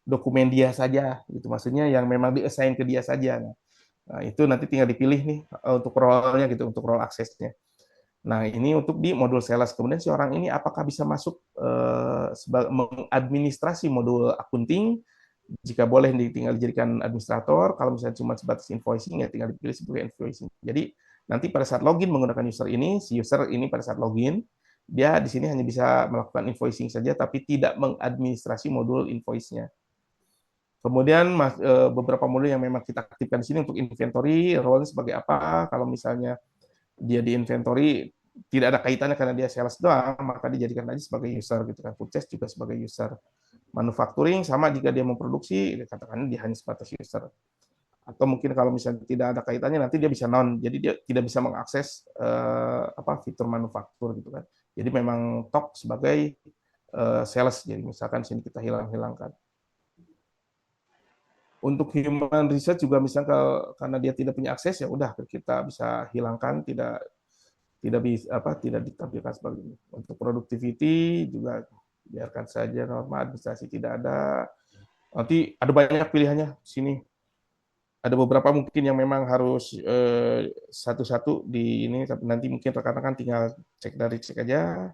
dokumen dia saja, gitu. Maksudnya yang memang di-assign ke dia saja. Nah, itu nanti tinggal dipilih nih untuk role-nya gitu, untuk role aksesnya. Nah, ini untuk di modul sales. Kemudian si orang ini apakah bisa masuk mengadministrasi modul accounting? Jika boleh tinggal dijadikan administrator. Kalau misalnya cuma sebatas invoicing ya tinggal dipilih sebagai invoicing. Jadi nanti pada saat login menggunakan user ini, si user ini pada saat login dia di sini hanya bisa melakukan invoicing saja, tapi tidak mengadministrasi modul invoice-nya. Kemudian beberapa modul yang memang kita aktifkan di sini untuk inventory, role sebagai apa? Kalau misalnya dia di inventory tidak ada kaitannya karena dia sales doang, maka dijadikan aja sebagai user gitu kan. Purchase juga sebagai user. Manufacturing sama jika dia memproduksi, katakan dia hanya sebatas user. Atau mungkin kalau misalnya tidak ada kaitannya nanti dia bisa non, jadi dia tidak bisa mengakses fitur manufaktur gitu kan. Jadi memang talk sebagai sales. Jadi misalkan sini kita hilangkan. Untuk human research juga misalnya karena dia tidak punya akses ya udah kita bisa hilangkan, tidak ditampilkan sebagai ini. Untuk productivity juga biarkan saja normal, administrasi tidak ada. Nanti ada banyak pilihannya sini. Ada beberapa mungkin yang memang harus satu-satu di ini, tapi nanti mungkin rekan-rekan tinggal cek aja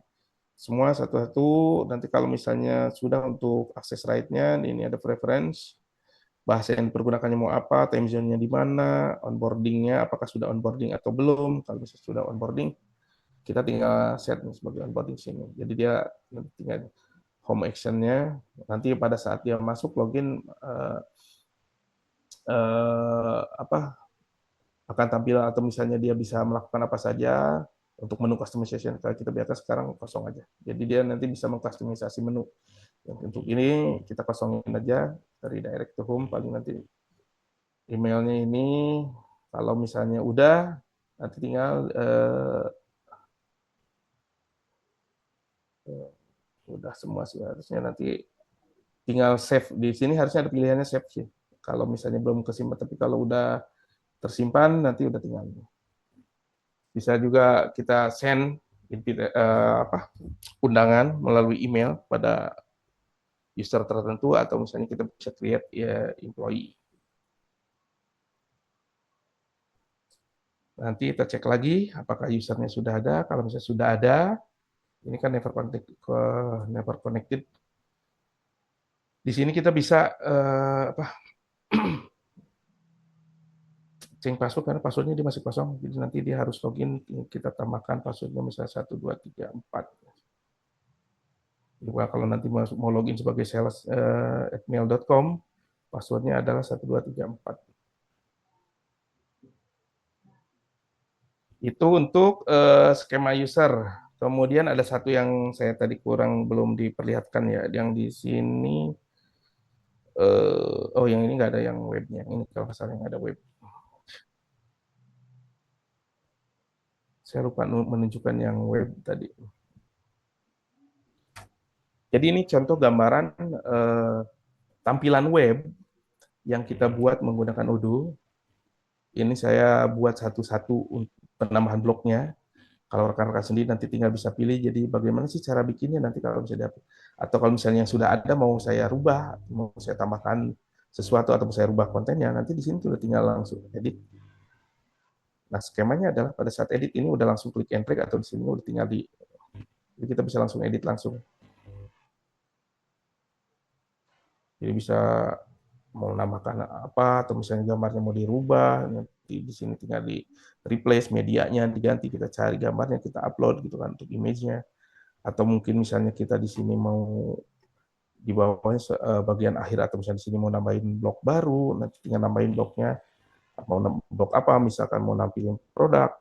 semua satu-satu. Nanti kalau misalnya sudah untuk akses right-nya, ini ada preference. Bahasa yang dipergunakannya mau apa, time zone-nya di mana, onboarding-nya apakah sudah onboarding atau belum. Kalau misalnya sudah onboarding, kita tinggal set sebagai onboarding sini. Jadi dia tinggal home action-nya. Nanti pada saat dia masuk login akan tampil atau misalnya dia bisa melakukan apa saja untuk menu customization. Kalau kita biarkan sekarang kosong aja. Jadi dia nanti bisa mengkustomisasi menu. Untuk ini kita kosongin aja dari direct to home, paling nanti emailnya ini kalau misalnya udah nanti tinggal udah semua sih harusnya, nanti tinggal save. Di sini harusnya ada pilihannya save sih kalau misalnya belum kesimpan, tapi kalau udah tersimpan nanti udah tinggal bisa juga kita send undangan melalui email pada user tertentu, atau misalnya kita bisa create ya employee. Nanti kita cek lagi apakah usernya sudah ada. Kalau misalnya sudah ada, ini kan never connected. Di sini kita bisa change password karena passwordnya dia masih kosong. Jadi nanti dia harus login, kita tambahkan passwordnya misalnya 1, 2, 3, 4. Juga kalau nanti mau login sebagai sales @mail.com, passwordnya adalah 1, 2, 3, 4. Itu untuk skema user. Kemudian ada satu yang saya tadi belum diperlihatkan ya, yang di sini yang ini nggak ada yang webnya. Ini kalau misalnya yang ada web. Saya lupa menunjukkan yang web tadi. Jadi ini contoh gambaran tampilan web yang kita buat menggunakan Odoo. Ini saya buat satu-satu penambahan bloknya. Kalau rekan-rekan sendiri nanti tinggal bisa pilih, jadi bagaimana sih cara bikinnya nanti kalau misalnya dapat. Atau kalau misalnya yang sudah ada mau saya rubah, mau saya tambahkan sesuatu atau mau saya rubah kontennya, nanti di sini sudah tinggal langsung edit. Nah, skemanya adalah pada saat edit ini udah langsung klik and drag, atau di sini udah tinggal jadi kita bisa langsung edit langsung. Jadi bisa mau nambahkan apa, atau misalnya gambarnya mau dirubah, nanti di sini tinggal di replace medianya, diganti, kita cari gambarnya, kita upload gitu kan untuk image-nya. atau mungkin misalnya kita di sini mau di bawahnya bagian akhir, atau misalnya di sini mau nambahin blok baru, nanti tinggal nambahin bloknya, mau blok apa, misalkan mau nampilin produk,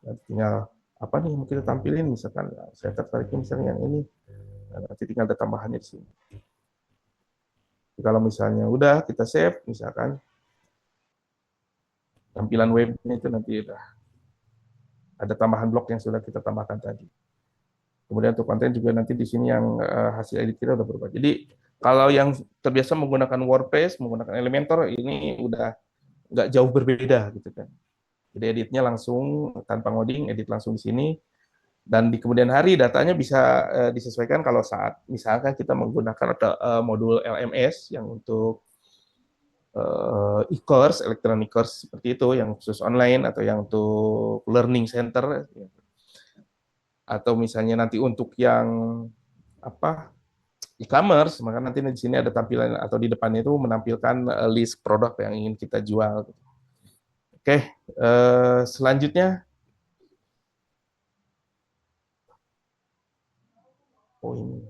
nanti tinggal apa nih mau kita tampilin, misalkan saya tertariknya misalnya yang ini, nanti tinggal ada tambahannya di sini. Kalau misalnya udah kita save, misalkan tampilan webnya itu nanti udah ada tambahan blok yang sudah kita tambahkan tadi. Kemudian untuk konten juga nanti di sini yang hasil edit kita udah berubah. Jadi kalau yang terbiasa menggunakan WordPress, menggunakan Elementor, ini udah nggak jauh berbeda gitu kan. Jadi editnya langsung tanpa ngoding, edit langsung di sini. Dan di kemudian hari datanya bisa disesuaikan kalau saat misalkan kita menggunakan modul LMS yang untuk e-course, electronic course seperti itu, yang khusus online atau yang untuk learning center, atau misalnya nanti untuk yang apa e-commerce, maka nanti di sini ada tampilan atau di depannya itu menampilkan list produk yang ingin kita jual. Oke, selanjutnya. Oh, ini.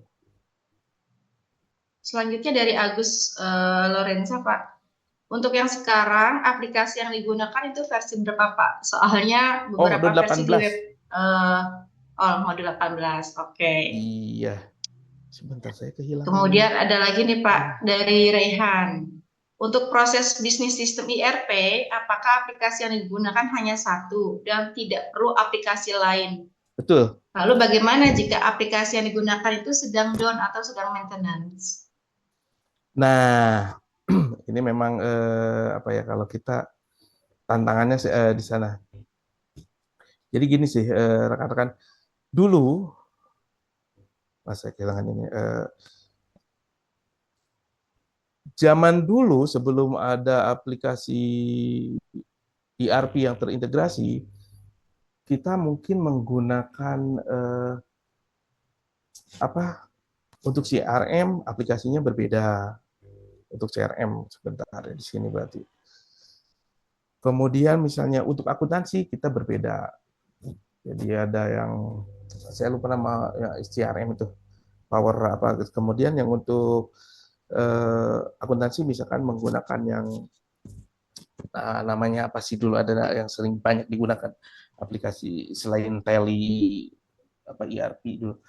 Selanjutnya dari Agus Lorenza, Pak. Untuk yang sekarang, aplikasi yang digunakan itu versi berapa, Pak? Soalnya beberapa versi di web. Modul 18, oke. Iya. Sebentar, saya kehilangan. Kemudian ada lagi nih, Pak, dari Rehan. Untuk proses bisnis sistem IRP, apakah aplikasi yang digunakan hanya satu dan tidak perlu aplikasi lain? Betul. Lalu bagaimana jika aplikasi yang digunakan itu sedang down atau sedang maintenance? Nah, ini memang apa ya, kalau kita tantangannya di sana. Jadi gini sih, rekan-rekan, dulu saya kehilangan ini. Zaman dulu sebelum ada aplikasi ERP yang terintegrasi, kita mungkin menggunakan untuk CRM aplikasinya berbeda. Untuk CRM sebentar di sini berarti. Kemudian misalnya untuk akuntansi kita berbeda. Jadi ada yang saya lupa nama ya, CRM itu Power apa. Kemudian yang untuk akuntansi misalkan menggunakan yang namanya apa sih dulu, ada yang sering banyak digunakan aplikasi selain Tally apa ERP dulu.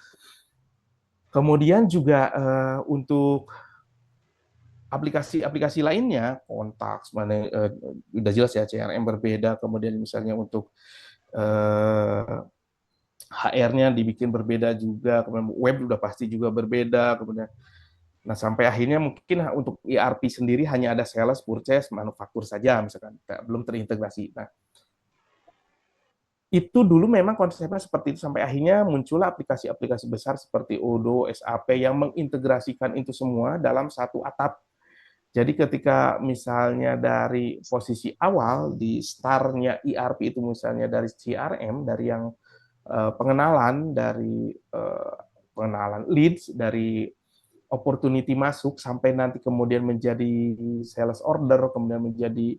Kemudian juga untuk aplikasi-aplikasi lainnya, kontak, mana udah jelas ya CRM berbeda. Kemudian misalnya untuk HR-nya dibikin berbeda juga. Kemudian web udah pasti juga berbeda. Kemudian, nah sampai akhirnya mungkin untuk ERP sendiri hanya ada sales, purchase, manufaktur saja misalkan, belum terintegrasi. Nah, itu dulu memang konsepnya seperti itu sampai akhirnya muncullah aplikasi-aplikasi besar seperti Odoo, SAP yang mengintegrasikan itu semua dalam satu atap. Jadi ketika misalnya dari posisi awal di start-nya ERP itu misalnya dari CRM, dari yang pengenalan, dari pengenalan leads, dari opportunity masuk sampai nanti kemudian menjadi sales order, kemudian menjadi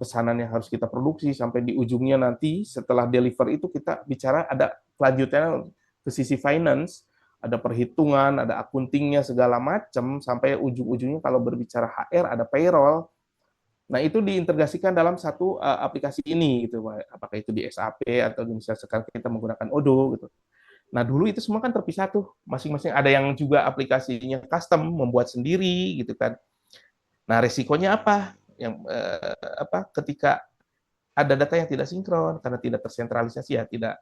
pesanan yang harus kita produksi, sampai di ujungnya nanti setelah deliver itu kita bicara ada kelanjutannya ke sisi finance, ada perhitungan, ada accounting-nya segala macam, sampai ujung-ujungnya kalau berbicara HR ada payroll. Nah, itu diintegrasikan dalam satu aplikasi ini gitu, apakah itu di SAP atau misalnya sekarang kita menggunakan Odoo gitu. Nah, dulu itu semua kan terpisah tuh, masing-masing ada yang juga aplikasinya custom, membuat sendiri gitu kan. Nah, resikonya apa? Yang ketika ada data yang tidak sinkron karena tidak tersentralisasi ya, tidak,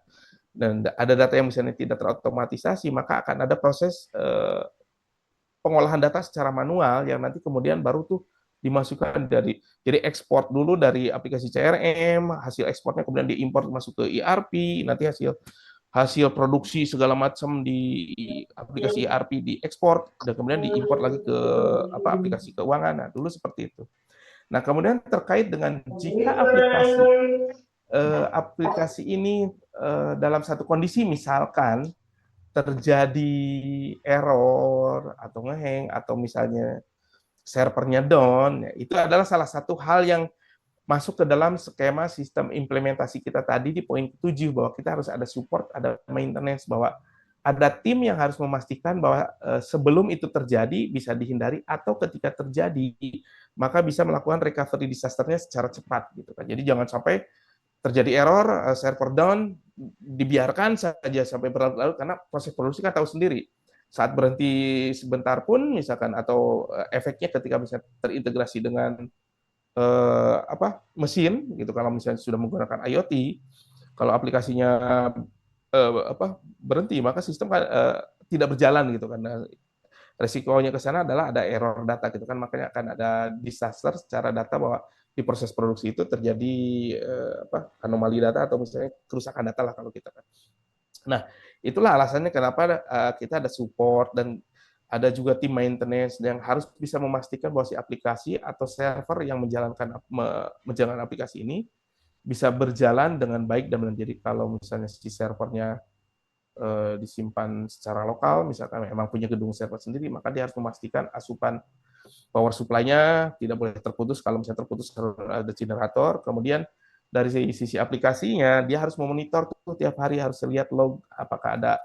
dan ada data yang misalnya tidak terotomatisasi, maka akan ada proses pengolahan data secara manual yang nanti kemudian baru tuh dimasukkan jadi ekspor dulu dari aplikasi CRM, hasil ekspornya kemudian diimport masuk ke ERP, nanti hasil produksi segala macam di aplikasi ERP diekspor dan kemudian diimport lagi ke aplikasi keuangan. Nah, dulu seperti itu. Nah, kemudian terkait dengan jika aplikasi ini dalam satu kondisi misalkan terjadi error atau ngehang atau misalnya servernya down, ya, itu adalah salah satu hal yang masuk ke dalam skema sistem implementasi kita tadi di poin 7 bahwa kita harus ada support, ada maintenance, bahwa ada tim yang harus memastikan bahwa sebelum itu terjadi bisa dihindari, atau ketika terjadi maka bisa melakukan recovery disasternya secara cepat gitu kan. Jadi jangan sampai terjadi error, server down, dibiarkan saja sampai berlarut-larut, karena proses produksi kan tahu sendiri. Saat berhenti sebentar pun misalkan, atau efeknya ketika misalnya terintegrasi dengan mesin gitu, kalau misalnya sudah menggunakan IoT, kalau aplikasinya berhenti, maka sistem tidak berjalan gitu kan. Nah, resikonya ke sana adalah ada error data gitu kan, makanya akan ada disaster secara data, bahwa di proses produksi itu terjadi anomali data, atau misalnya kerusakan data lah kalau kita kan. Nah, itulah alasannya kenapa kita ada support, dan ada juga tim maintenance yang harus bisa memastikan bahwa si aplikasi atau server yang menjalankan aplikasi ini bisa berjalan dengan baik dan benar. Jadi kalau misalnya si servernya disimpan secara lokal, misalkan memang punya gedung server sendiri, maka dia harus memastikan asupan power supply-nya tidak boleh terputus. Kalau misalnya terputus harus ada generator. Kemudian dari sisi aplikasinya, dia harus memonitor tuh tiap hari, harus lihat log apakah ada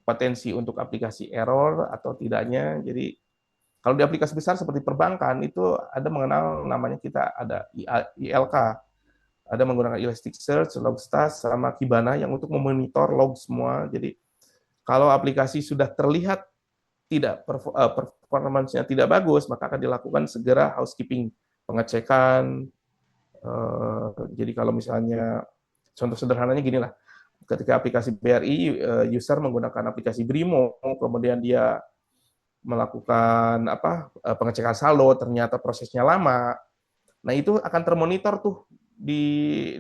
potensi untuk aplikasi error atau tidaknya. Jadi kalau di aplikasi besar seperti perbankan itu ada mengenal namanya, kita ada ILK, ada menggunakan Elasticsearch, Logstash, sama Kibana yang untuk memonitor log semua. Jadi kalau aplikasi sudah terlihat tidak performance-nya tidak bagus, maka akan dilakukan segera housekeeping, pengecekan. Jadi kalau misalnya contoh sederhananya gini lah, ketika aplikasi BRI, user menggunakan aplikasi Brimo, kemudian dia melakukan pengecekan saldo, ternyata prosesnya lama. Nah, itu akan termonitor tuh di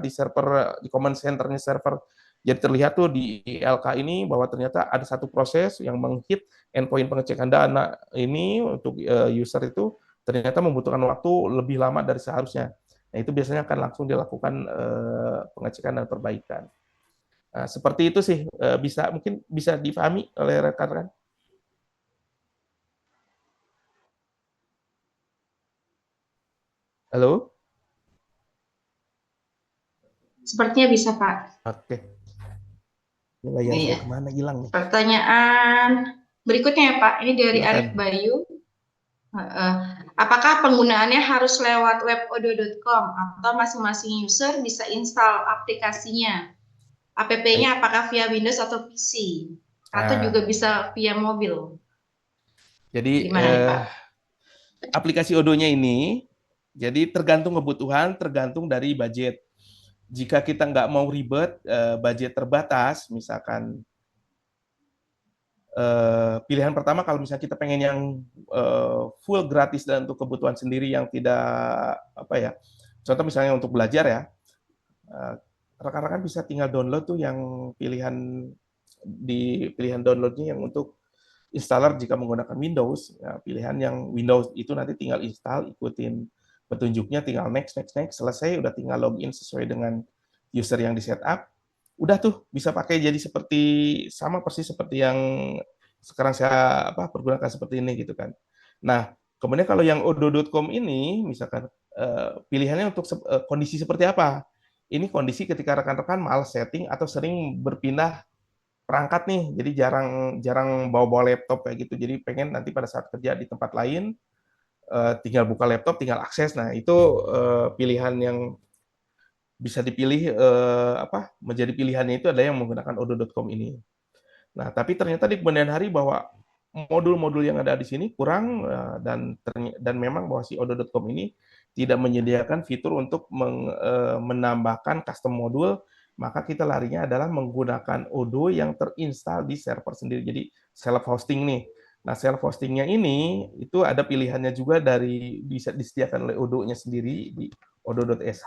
server, di command center-nya server. Jadi terlihat tuh di ILK ini bahwa ternyata ada satu proses yang menghit endpoint pengecekan dana ini untuk user itu ternyata membutuhkan waktu lebih lama dari seharusnya. Nah, itu biasanya akan langsung dilakukan pengecekan dan perbaikan. Nah, seperti itu sih, mungkin bisa dipahami oleh rekan-rekan. Halo? Sepertinya bisa, Pak. Oke. Ini layar saya kemana hilang nih? Pertanyaan berikutnya ya, Pak. Ini dari Arif Bayu. Apakah penggunaannya harus lewat webodo.com atau masing-masing user bisa install aplikasinya? App-nya apakah via Windows atau PC? Atau juga bisa via mobil? Jadi gimana nih, Pak? Aplikasi Odo-nya ini, jadi tergantung kebutuhan, tergantung dari budget. Jika kita nggak mau ribet, budget terbatas, misalkan pilihan pertama kalau misalnya kita pengen yang full gratis dan untuk kebutuhan sendiri yang tidak contoh misalnya untuk belajar ya, rekan-rekan bisa tinggal download tuh yang pilihan downloadnya yang untuk installer jika menggunakan Windows, ya, pilihan yang Windows itu nanti tinggal install, ikutin petunjuknya, tinggal next, selesai, udah tinggal login sesuai dengan user yang di setup, udah tuh bisa pakai jadi seperti sama persis seperti yang sekarang saya pergunakan seperti ini gitu kan. Nah, kemudian kalau yang odo.com ini misalkan pilihannya untuk kondisi seperti apa? Ini kondisi ketika rekan-rekan malas setting atau sering berpindah perangkat nih, jadi jarang bawa laptop kayak gitu. Jadi pengen nanti pada saat kerja di tempat lain tinggal buka laptop, tinggal akses. Nah, itu pilihan yang bisa dipilih menjadi pilihannya itu ada yang menggunakan odo.com ini. Nah, tapi ternyata di kemudian hari bahwa modul-modul yang ada di sini kurang dan memang bahwa si odo.com ini tidak menyediakan fitur untuk menambahkan custom modul, maka kita larinya adalah menggunakan Odo yang terinstal di server sendiri. Jadi self hosting nih. Nah, self hostingnya ini itu ada pilihannya juga bisa disediakan oleh Odo-nya sendiri di odo.sh,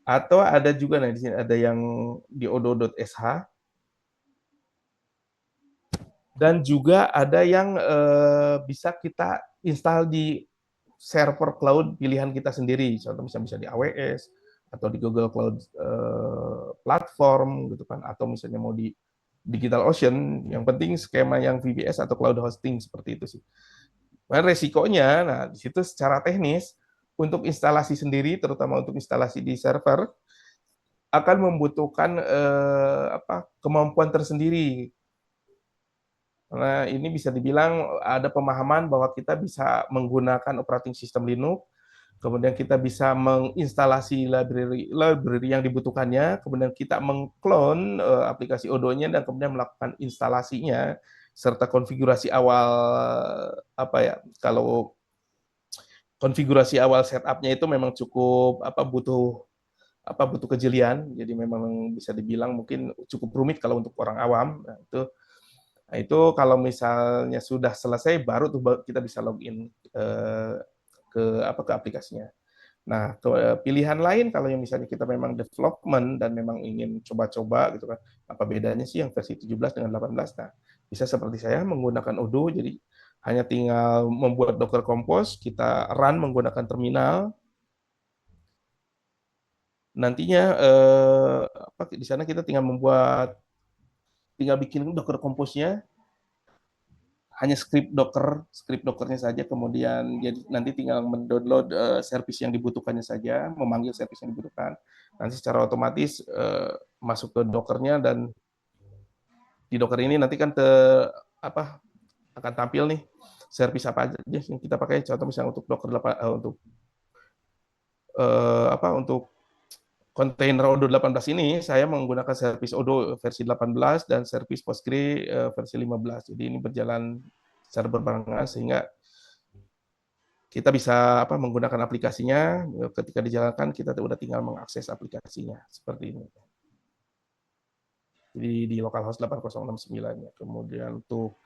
atau ada juga di sini ada yang di odo.sh, dan juga ada yang bisa kita install di server cloud pilihan kita sendiri. Contoh misalnya bisa di AWS atau di Google Cloud Platform gitu kan, atau misalnya mau di DigitalOcean, yang penting skema yang VPS atau cloud hosting seperti itu sih. Nah, resikonya, nah di situ secara teknis untuk instalasi sendiri, terutama untuk instalasi di server, akan membutuhkan kemampuan tersendiri. Karena ini bisa dibilang ada pemahaman bahwa kita bisa menggunakan operating system Linux, kemudian kita bisa menginstalasi library yang dibutuhkannya, kemudian kita mengklon aplikasi Odoo-nya dan kemudian melakukan instalasinya serta konfigurasi awal kalau konfigurasi awal setup-nya itu memang cukup butuh kejelian, jadi memang bisa dibilang mungkin cukup rumit kalau untuk orang awam. Nah, itu kalau misalnya sudah selesai baru tuh kita bisa login ke aplikasinya. Nah, pilihan lain kalau yang misalnya kita memang development dan memang ingin coba-coba gitu kan, apa bedanya sih yang versi 17 dengan 18? Nah, bisa seperti saya menggunakan Odoo, jadi hanya tinggal membuat Docker Compose, kita run menggunakan terminal. Nantinya di sana kita tinggal bikin Docker Compose-nya, hanya script Dockernya saja, kemudian jadi nanti tinggal mendownload service yang dibutuhkannya saja, memanggil service yang dibutuhkan, nanti secara otomatis masuk ke Dockernya, dan di Docker ini nanti kan akan tampil nih service apa aja yang kita pakai. Contoh misalnya untuk Docker untuk kontainer Odoo 18 ini saya menggunakan service Odoo versi 18 dan service Postgre versi 15. Jadi ini berjalan secara berbarengan sehingga kita bisa menggunakan aplikasinya, ketika dijalankan kita udah tinggal mengakses aplikasinya seperti ini. Jadi di localhost 8069 ya. Kemudian untuk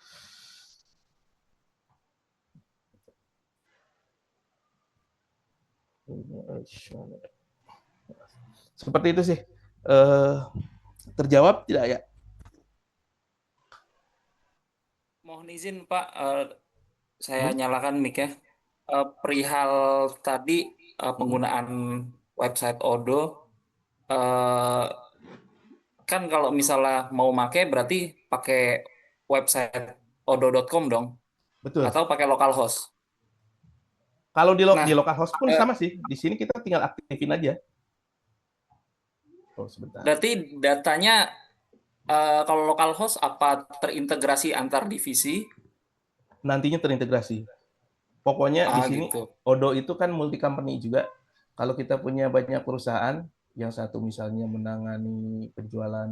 seperti itu sih. Terjawab tidak ya? Mohon izin Pak, saya nyalakan mic ya. Perihal tadi penggunaan website Odoo, kan kalau misalnya mau pakai berarti pakai website odoo.com dong, Betul. atau pakai localhost. Kalau di Nah, localhost pun sama sih. Di sini kita tinggal aktifin aja. Oh, sebentar. Berarti datanya kalau localhost apa terintegrasi antar divisi? Nantinya terintegrasi. Pokoknya di sini Gitu. Odoo itu kan multi company juga. Kalau kita punya banyak perusahaan, yang satu misalnya menangani penjualan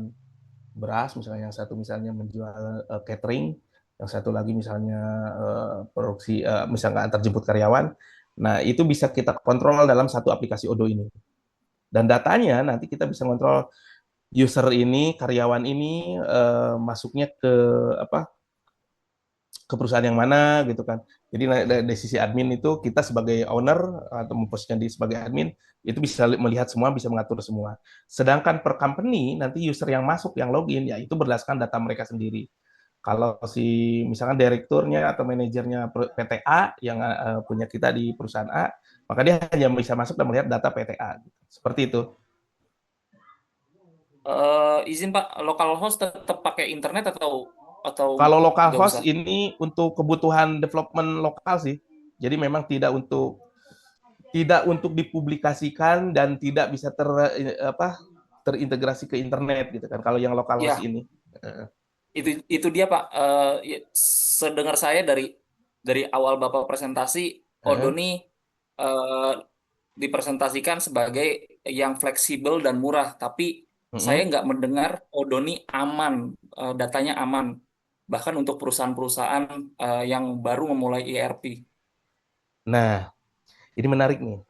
beras, misalnya yang satu misalnya menjual catering, yang satu lagi misalnya produksi, misalnya antar jemput karyawan. Nah, itu bisa kita kontrol dalam satu aplikasi Odoo ini. Dan datanya nanti kita bisa kontrol user ini, karyawan ini masuknya ke perusahaan yang mana gitu kan. Jadi dari sisi admin itu kita sebagai owner atau memposisikan diri sebagai admin itu bisa melihat semua, bisa mengatur semua. Sedangkan per company nanti user yang masuk, yang login, ya itu berdasarkan data mereka sendiri. Kalau si misalkan direkturnya atau manajernya PT A yang punya kita di perusahaan A, maka dia hanya bisa masuk dan melihat data PT A. Seperti itu. Izin Pak, localhost tetap pakai internet atau Kalau nggak localhost usah? ini untuk kebutuhan development lokal sih. Jadi memang tidak untuk dipublikasikan dan tidak bisa terintegrasi ke internet gitu kan. Kalau yang localhost Ya, ini. itu dia Pak. Ya, sedengar saya dari awal Bapak presentasi, Odoo ini dipresentasikan sebagai yang fleksibel dan murah, tapi saya nggak mendengar Odoo ini aman, datanya aman, bahkan untuk perusahaan-perusahaan yang baru memulai ERP. Nah, ini menarik nih.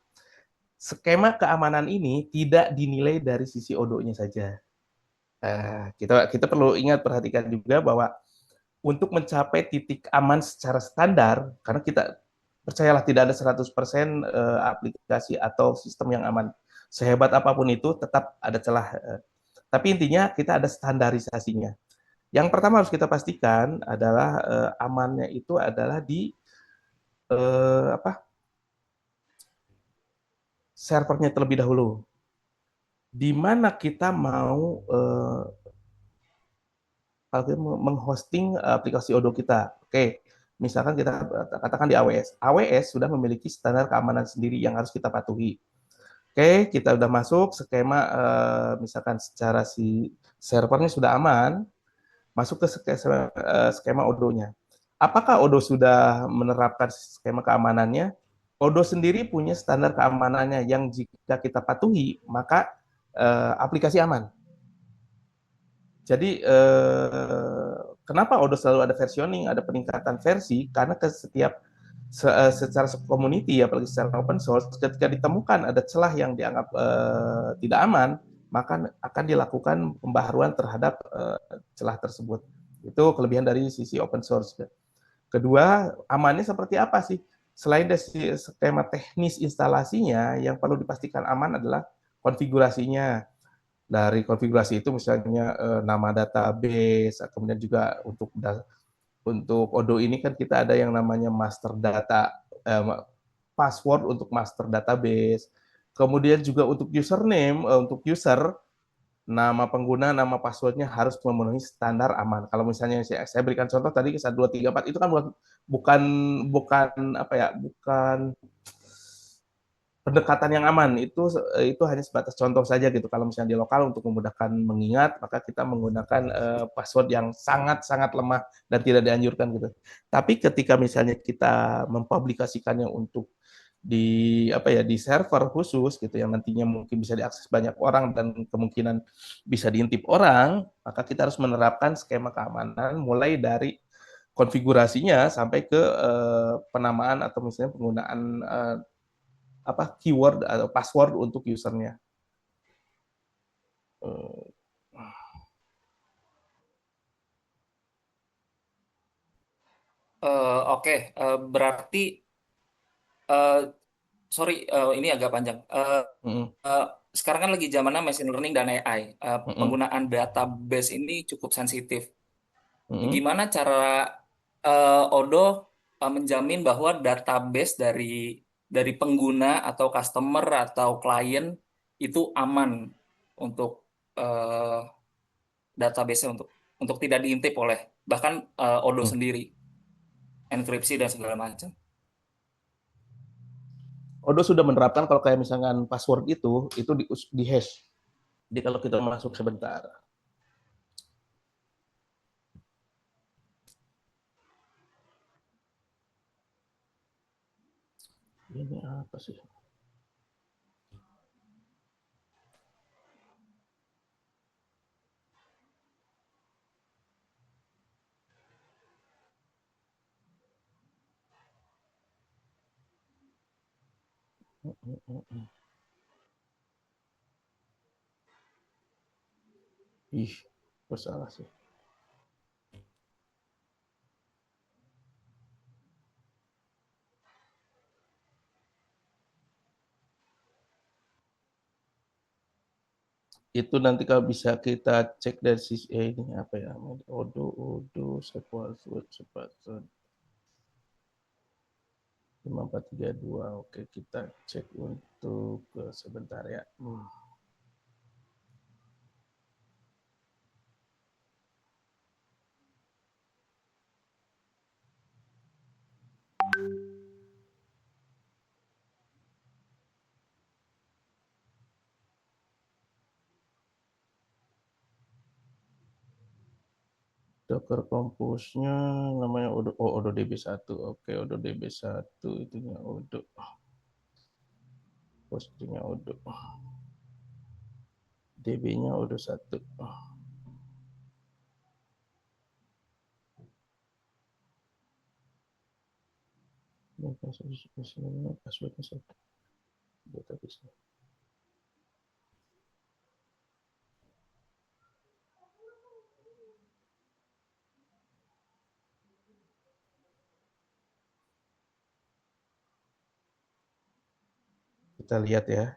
Skema keamanan ini tidak dinilai dari sisi Odoo-nya saja. Kita perlu perhatikan juga bahwa untuk mencapai titik aman secara standar, karena kita percayalah tidak ada 100% aplikasi atau sistem yang aman. Sehebat apapun itu tetap ada celah. Tapi intinya kita ada standarisasinya. Yang pertama harus kita pastikan adalah amannya itu adalah di servernya terlebih dahulu. Di mana kita mau menghosting aplikasi Odoo kita. Oke, misalkan kita katakan di AWS. AWS sudah memiliki standar keamanan sendiri yang harus kita patuhi. Oke, kita udah masuk skema, misalkan secara si servernya sudah aman, masuk ke skema Odoo-nya. Apakah Odoo sudah menerapkan skema keamanannya? Odoo sendiri punya standar keamanannya yang jika kita patuhi, maka aplikasi aman. Jadi kenapa Odoo selalu ada versioning, ada peningkatan versi? Karena ke setiap secara community, apalagi secara open source, ketika ditemukan ada celah yang dianggap tidak aman, maka akan dilakukan pembaharuan terhadap celah tersebut. Itu kelebihan dari sisi open source. Kedua, amannya seperti apa sih? Selain dari skema teknis instalasinya, yang perlu dipastikan aman adalah konfigurasinya. Dari konfigurasi itu misalnya nama database, kemudian juga untuk Odoo ini kan kita ada yang namanya master data, password untuk master database. Kemudian juga untuk username, untuk user, nama pengguna, nama passwordnya harus memenuhi standar aman. Kalau misalnya saya berikan contoh tadi 1234 itu kan bukan bukan apa ya, bukan pendekatan yang aman, itu hanya sebatas contoh saja gitu. Kalau misalnya di lokal untuk memudahkan mengingat, maka kita menggunakan password yang sangat-sangat lemah dan tidak dianjurkan gitu. Tapi ketika misalnya kita mempublikasikannya untuk di server khusus gitu yang nantinya mungkin bisa diakses banyak orang dan kemungkinan bisa diintip orang, maka kita harus menerapkan skema keamanan mulai dari konfigurasinya sampai ke penamaan atau misalnya penggunaan keyword atau password untuk usernya. Oke, berarti sorry, ini agak panjang. Sekarang kan lagi zamannya machine learning dan AI. Penggunaan database ini cukup sensitif. Gimana cara Odoo menjamin bahwa database dari pengguna atau customer atau klien itu aman untuk uh, database-nya untuk tidak diintip oleh bahkan Odoo sendiri, enkripsi dan segala macam. Odoo sudah menerapkan kalau kayak misalkan password itu di hash. Jadi kalau kita masuk sebentar. Ini apa sih? Ih, kok salah sih. Itu nanti kalau bisa kita cek dari sisi ini apa ya? Odoo password 5432. Oke, kita cek untuk sebentar ya. Docker Compose-nya namanya Odoo DB1. Oke, Odoo DB1 itunya Odoo. Postingnya Odoo. DB-nya Odoo 1. Passwordnya 1. Database-nya. Kita lihat ya,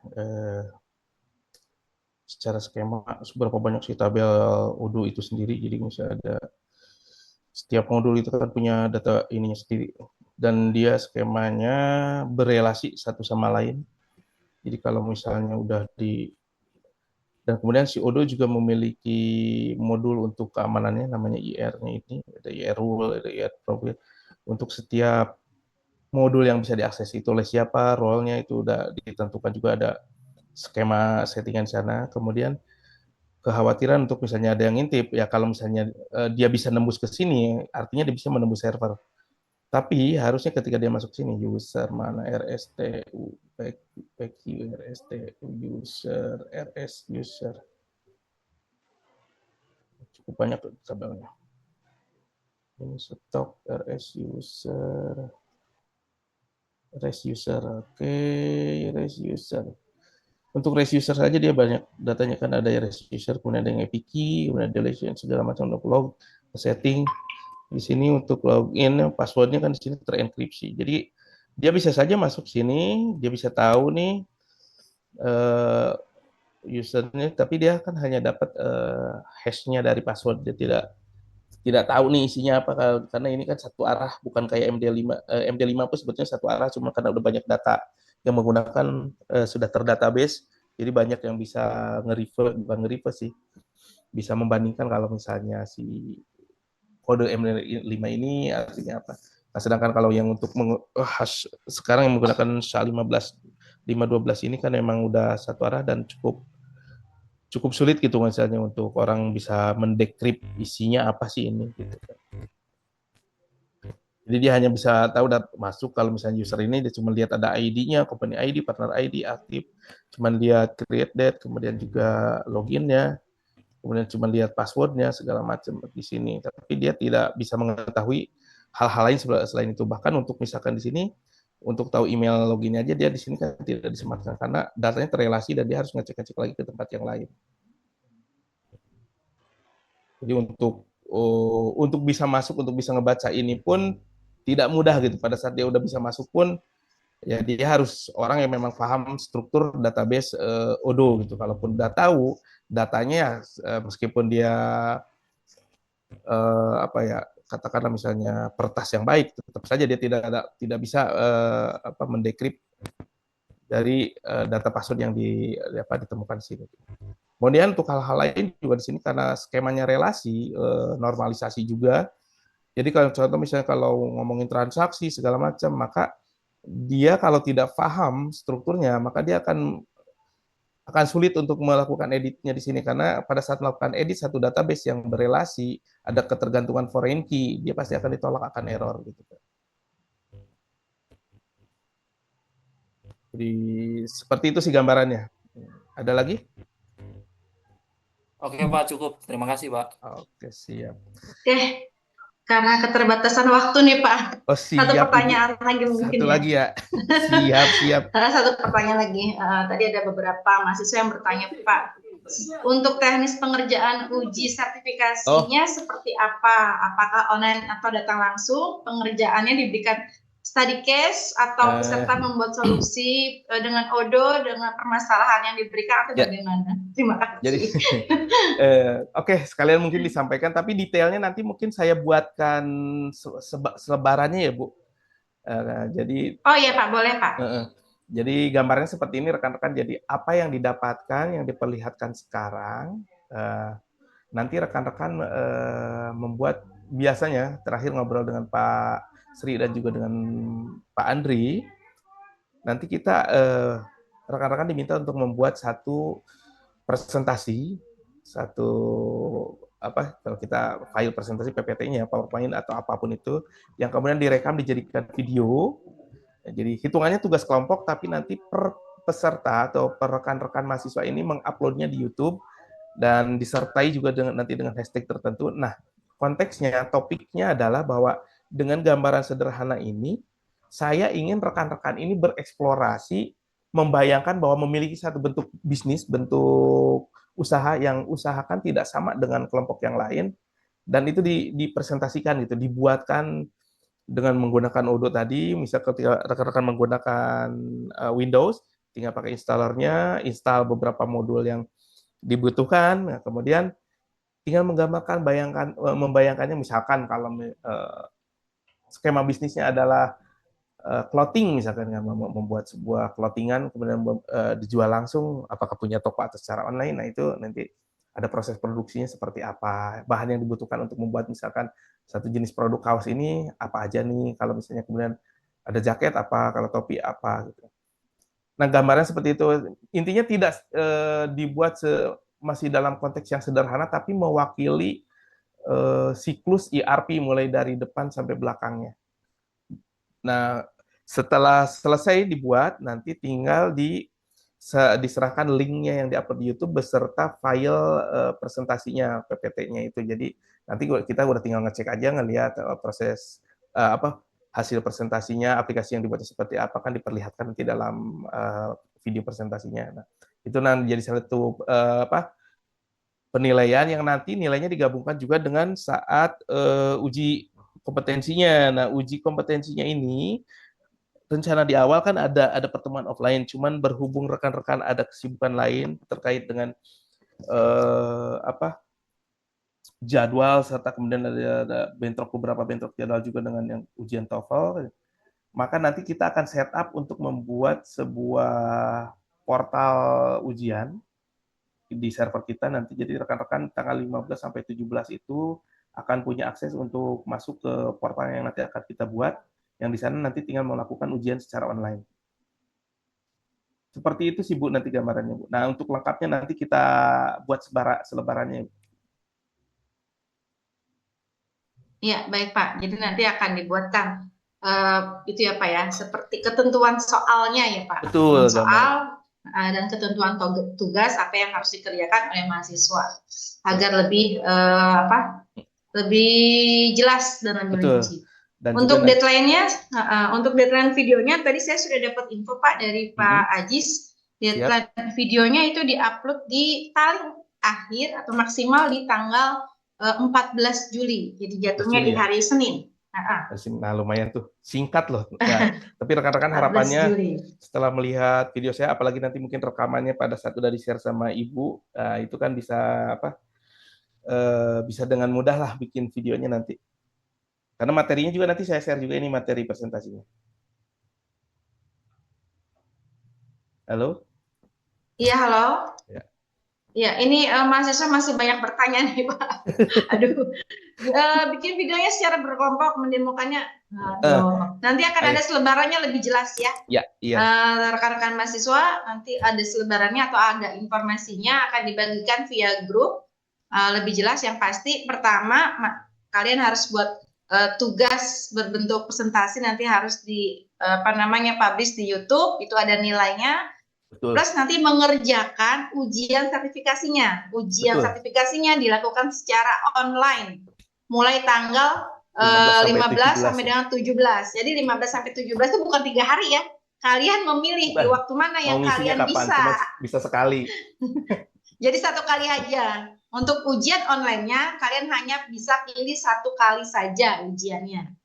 secara skema seberapa banyak sih tabel Odoo itu sendiri. Jadi misalnya ada setiap modul itu kan punya data ininya sendiri dan dia skemanya berelasi satu sama lain. Jadi kalau misalnya udah dan kemudian si Odoo juga memiliki modul untuk keamanannya namanya IR-nya ini, ada IR rule, ada IR appropriate. Untuk setiap modul yang bisa diakses itu oleh siapa, role-nya itu udah ditentukan juga ada skema settingan di sana. Kemudian kekhawatiran untuk misalnya ada yang ngintip, ya kalau misalnya dia bisa nembus ke sini, artinya dia bisa menembus server. Tapi harusnya ketika dia masuk sini, user mana RSTU, PQ, RSTU, user, RS, user. Cukup banyak tabelnya. Ini stok, RS user, RS user, oke, RS user. Untuk REST user saja dia banyak datanya, kan ada REST user, kemudian ada yang API key, kemudian deletion segala macam untuk log, setting. Di sini untuk login, passwordnya kan di sini terenkripsi. Jadi dia bisa saja masuk sini, dia bisa tahu nih usernya, tapi dia kan hanya dapat hashnya dari password. Dia tidak tahu nih isinya apa, karena ini kan satu arah, bukan kayak MD5. MD5 pun sebetulnya satu arah, cuma karena udah banyak data yang menggunakan sudah terdatabase, jadi banyak yang bisa bukan nge-refer sih, bisa membandingkan kalau misalnya si kode MD5 ini artinya apa. Nah, sedangkan kalau yang untuk sekarang yang menggunakan SHA-15 512 ini kan memang udah satu arah dan cukup sulit gitu misalnya untuk orang bisa mendekrip isinya apa sih ini gitu. Jadi dia hanya bisa tahu masuk kalau misalnya user ini dia cuma lihat ada ID-nya, company ID, partner ID aktif, cuma lihat create date, kemudian juga loginnya, kemudian cuma lihat passwordnya segala macam di sini. Tapi dia tidak bisa mengetahui hal-hal lain selain itu. Bahkan untuk misalkan di sini untuk tahu email loginnya aja dia di sini kan tidak disematkan karena datanya terrelasi dan dia harus ngecek-ngecek lagi ke tempat yang lain. Jadi untuk bisa masuk, untuk bisa ngebaca ini pun tidak mudah gitu. Pada saat dia udah bisa masuk pun, ya dia harus orang yang memang paham struktur database Odoo gitu. Kalaupun udah tahu datanya, meskipun dia katakanlah misalnya pertas yang baik, tetap saja dia tidak bisa mendekrip dari data password yang ditemukan di sini. Kemudian untuk hal-hal lain juga di sini karena skemanya relasi, normalisasi juga. Jadi kalau contoh misalnya kalau ngomongin transaksi segala macam, maka dia kalau tidak paham strukturnya, maka dia akan sulit untuk melakukan editnya di sini karena pada saat melakukan edit satu database yang berelasi, ada ketergantungan foreign key, dia pasti akan ditolak, akan error gitu. Jadi seperti itu sih gambarannya. Ada lagi? Oke Pak, cukup. Terima kasih Pak. Oke, siap. Oke, karena keterbatasan waktu nih Pak. Oh, Satu siap, pertanyaan Ibu. lagi mungkin Satu ya. lagi ya. Siap. Satu pertanyaan lagi. Tadi ada beberapa mahasiswa yang bertanya, Pak, untuk teknis pengerjaan uji sertifikasinya seperti apa? Apakah online atau datang langsung? Pengerjaannya diberikan study case atau peserta membuat solusi dengan Odoo dengan permasalahan yang diberikan atau bagaimana? Terima kasih. Jadi, oke, sekalian mungkin disampaikan, tapi detailnya nanti mungkin saya buatkan selebarannya ya, Bu. Jadi. Oh iya Pak, boleh Pak. Jadi gambarnya seperti ini rekan-rekan. Jadi apa yang didapatkan, yang diperlihatkan sekarang, nanti rekan-rekan membuat, biasanya terakhir ngobrol dengan Pak Sri dan juga dengan Pak Andri, nanti kita rekan-rekan diminta untuk membuat satu presentasi, kalau kita file presentasi PPT-nya, PowerPoint atau apapun itu, yang kemudian direkam dijadikan video. Jadi hitungannya tugas kelompok, tapi nanti per peserta atau per rekan-rekan mahasiswa ini menguploadnya di YouTube dan disertai juga nanti dengan hashtag tertentu. Nah, konteksnya, topiknya adalah bahwa dengan gambaran sederhana ini, saya ingin rekan-rekan ini bereksplorasi, membayangkan bahwa memiliki satu bentuk bisnis, bentuk usaha yang usahakan tidak sama dengan kelompok yang lain, dan itu dipresentasikan gitu, dibuatkan dengan menggunakan Odoo tadi. Misal ketika rekan-rekan menggunakan Windows, tinggal pakai installernya, install beberapa modul yang dibutuhkan, nah, kemudian tinggal menggambarkan, membayangkannya, misalkan kalau skema bisnisnya adalah clothing, misalkan membuat sebuah clothingan kemudian dijual langsung, apakah punya toko atau secara online. Nah, itu nanti ada proses produksinya seperti apa, bahan yang dibutuhkan untuk membuat misalkan satu jenis produk kaos ini apa aja nih, kalau misalnya kemudian ada jaket apa, kalau topi apa gitu. Nah, gambaran seperti itu. Intinya tidak dibuat masih dalam konteks yang sederhana, tapi mewakili siklus ERP mulai dari depan sampai belakangnya. Nah, setelah selesai dibuat, nanti tinggal diserahkan linknya yang diupload di YouTube beserta file presentasinya, PPT-nya itu. Jadi nanti kita udah tinggal ngecek aja, ngelihat proses hasil presentasinya, aplikasi yang dibuatnya seperti apa, kan diperlihatkan nanti dalam video presentasinya. Nah, itu nanti jadi satu penilaian yang nanti nilainya digabungkan juga dengan saat uji kompetensinya. Nah, uji kompetensinya ini rencana di awal kan ada pertemuan offline, cuman berhubung rekan-rekan ada kesibukan lain terkait dengan jadwal serta kemudian ada beberapa bentrok jadwal juga dengan yang ujian TOEFL, maka nanti kita akan setup untuk membuat sebuah portal ujian di server kita nanti. Jadi rekan-rekan tanggal 15 sampai 17 itu akan punya akses untuk masuk ke portal yang nanti akan kita buat, yang di sana nanti tinggal melakukan ujian secara online. Seperti itu sih Bu nanti gambarannya Bu. Nah, untuk lengkapnya nanti kita buat selebarannya. Iya, baik Pak. Jadi nanti akan dibuatkan itu ya Pak ya, seperti ketentuan soalnya ya Pak. Betul, soal dan ketentuan tugas apa yang harus dikerjakan oleh mahasiswa agar lebih lebih jelas dan lebih rinci. Untuk deadline-nya, untuk deadline videonya tadi saya sudah dapat info Pak dari Pak Ajis. Deadline videonya itu diupload di paling akhir atau maksimal di tanggal 14 Juli. Jadi jatuhnya di hari Senin. Nah, lumayan tuh, singkat loh. Nah, tapi rekan-rekan harapannya setelah melihat video saya, apalagi nanti mungkin rekamannya pada saat udah di-share sama Ibu, itu kan bisa bisa dengan mudah lah bikin videonya nanti. Karena materinya juga nanti saya share juga ini materi presentasinya. Halo? Iya, halo. Ya. Ya, ini mahasiswa masih banyak bertanya nih Pak. Aduh, bikin videonya secara berkelompok, mendemokannya. Nanti akan ada selebarannya lebih jelas ya. Iya. Rekan-rekan mahasiswa nanti ada selebarannya atau ada informasinya akan dibagikan via grup. Lebih jelas yang pasti. Pertama, kalian harus buat tugas berbentuk presentasi, nanti harus publish di YouTube. Itu ada nilainya. Betul. Plus nanti mengerjakan ujian sertifikasinya. Ujian sertifikasinya dilakukan secara online mulai tanggal 15 sampai dengan 17. Jadi 15 sampai 17 itu bukan 3 hari ya. Kalian memilih di waktu mana yang kalian kapan? bisa. Cuma bisa sekali. Jadi 1 kali aja. Untuk ujian online-nya kalian hanya bisa pilih 1 kali saja ujiannya.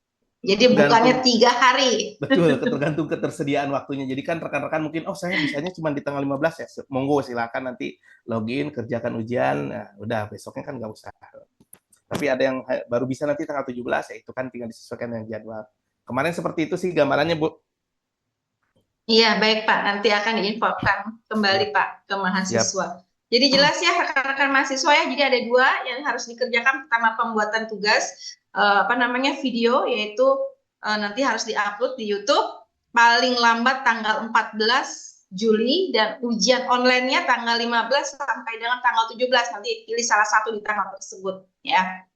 Jadi bukannya 3 hari. Betul, tergantung ketersediaan waktunya. Jadi kan rekan-rekan mungkin, saya bisanya cuma di tanggal 15 ya. Monggo silakan nanti login, kerjakan ujian. Nah, udah besoknya kan nggak usah. Tapi ada yang baru bisa nanti tanggal 17, ya itu kan tinggal disesuaikan dengan jadwal. Kemarin seperti itu sih gambarannya, Bu. Iya, baik Pak. Nanti akan diinfokan kembali Pak ke mahasiswa. Jadi jelas ya rekan-rekan mahasiswa ya. Jadi ada 2 yang harus dikerjakan. Pertama, pembuatan tugas video, yaitu nanti harus diupload di YouTube paling lambat tanggal 14 Juli dan ujian online-nya tanggal 15 sampai dengan tanggal 17. Nanti pilih salah satu di tanggal tersebut ya.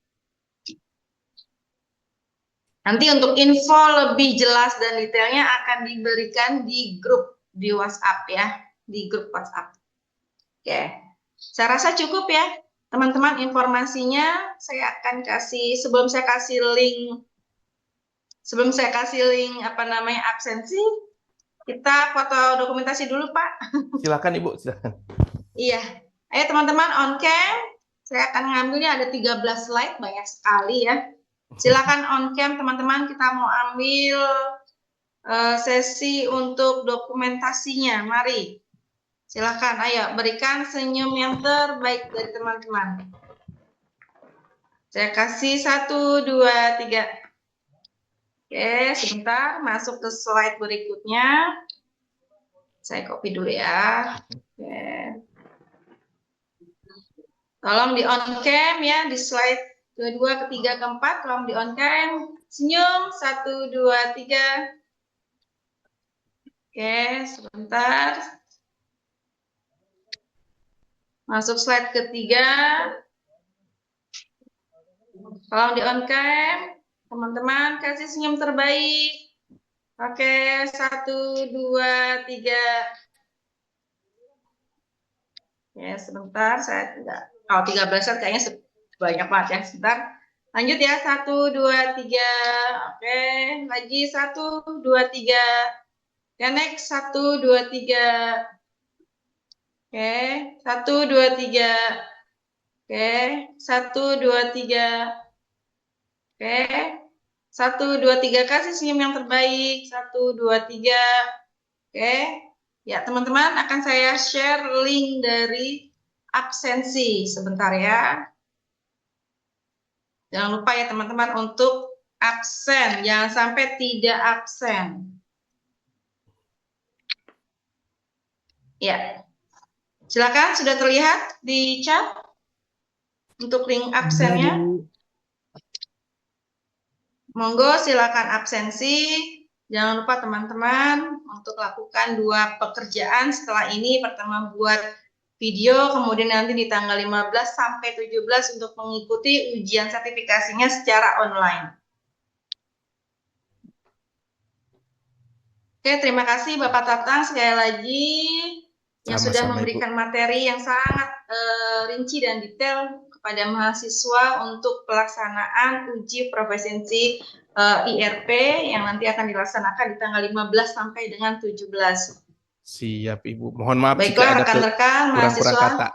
Nanti untuk info lebih jelas dan detailnya akan diberikan di grup di WhatsApp ya, di grup WhatsApp. Oke. Saya rasa cukup ya. Teman-teman, informasinya saya akan kasih sebelum saya kasih link absensi, kita foto dokumentasi dulu Pak. Silakan Ibu, silakan. Iya. Ayo teman-teman on cam. Saya akan ngambilnya ada 13 slide, banyak sekali ya. Silakan on cam teman-teman, kita mau ambil sesi untuk dokumentasinya. Mari. Silakan, ayo berikan senyum yang terbaik dari teman-teman. Saya kasih 1, 2, 3. Oke, sebentar masuk ke slide berikutnya. Saya copy dulu ya. Oke. Tolong di on cam ya, di slide kedua, ketiga, keempat. Tolong di on cam. Senyum 1, 2, 3. Oke, sebentar. Masuk slide ketiga. Tolong di on cam. Teman-teman, kasih senyum terbaik. Oke, 1, 2, 3. Ya, sebentar. Saya tidak. Kalau 13 slide kayaknya banyak banget ya. Sebentar. Lanjut ya. 1, 2, 3. Oke, lagi 1, 2, 3. Ya, next. 1, 2, 3. Oke, 1, 2, 3. Oke, 1, 2, 3. Oke, 1, 2, 3. Kasih senyum yang terbaik. 1, 2, 3. Oke, ya teman-teman akan saya share link dari absensi sebentar ya. Jangan lupa ya teman-teman untuk absen, jangan sampai tidak absen. Ya, silakan sudah terlihat di chat untuk link absennya. Monggo silakan absensi. Jangan lupa teman-teman untuk lakukan 2 pekerjaan setelah ini. Pertama buat video, kemudian nanti di tanggal 15 sampai 17 untuk mengikuti ujian sertifikasinya secara online. Oke, terima kasih Bapak Tatang sekali lagi yang sudah Sama-sama, Ibu. memberikan materi yang sangat rinci dan detail kepada mahasiswa untuk pelaksanaan uji proficiency IRP yang nanti akan dilaksanakan di tanggal 15 sampai dengan 17. Siap, Ibu. Mohon maaf Baiklah jika ada rekan-rekan kurang-kurang mahasiswa. kata.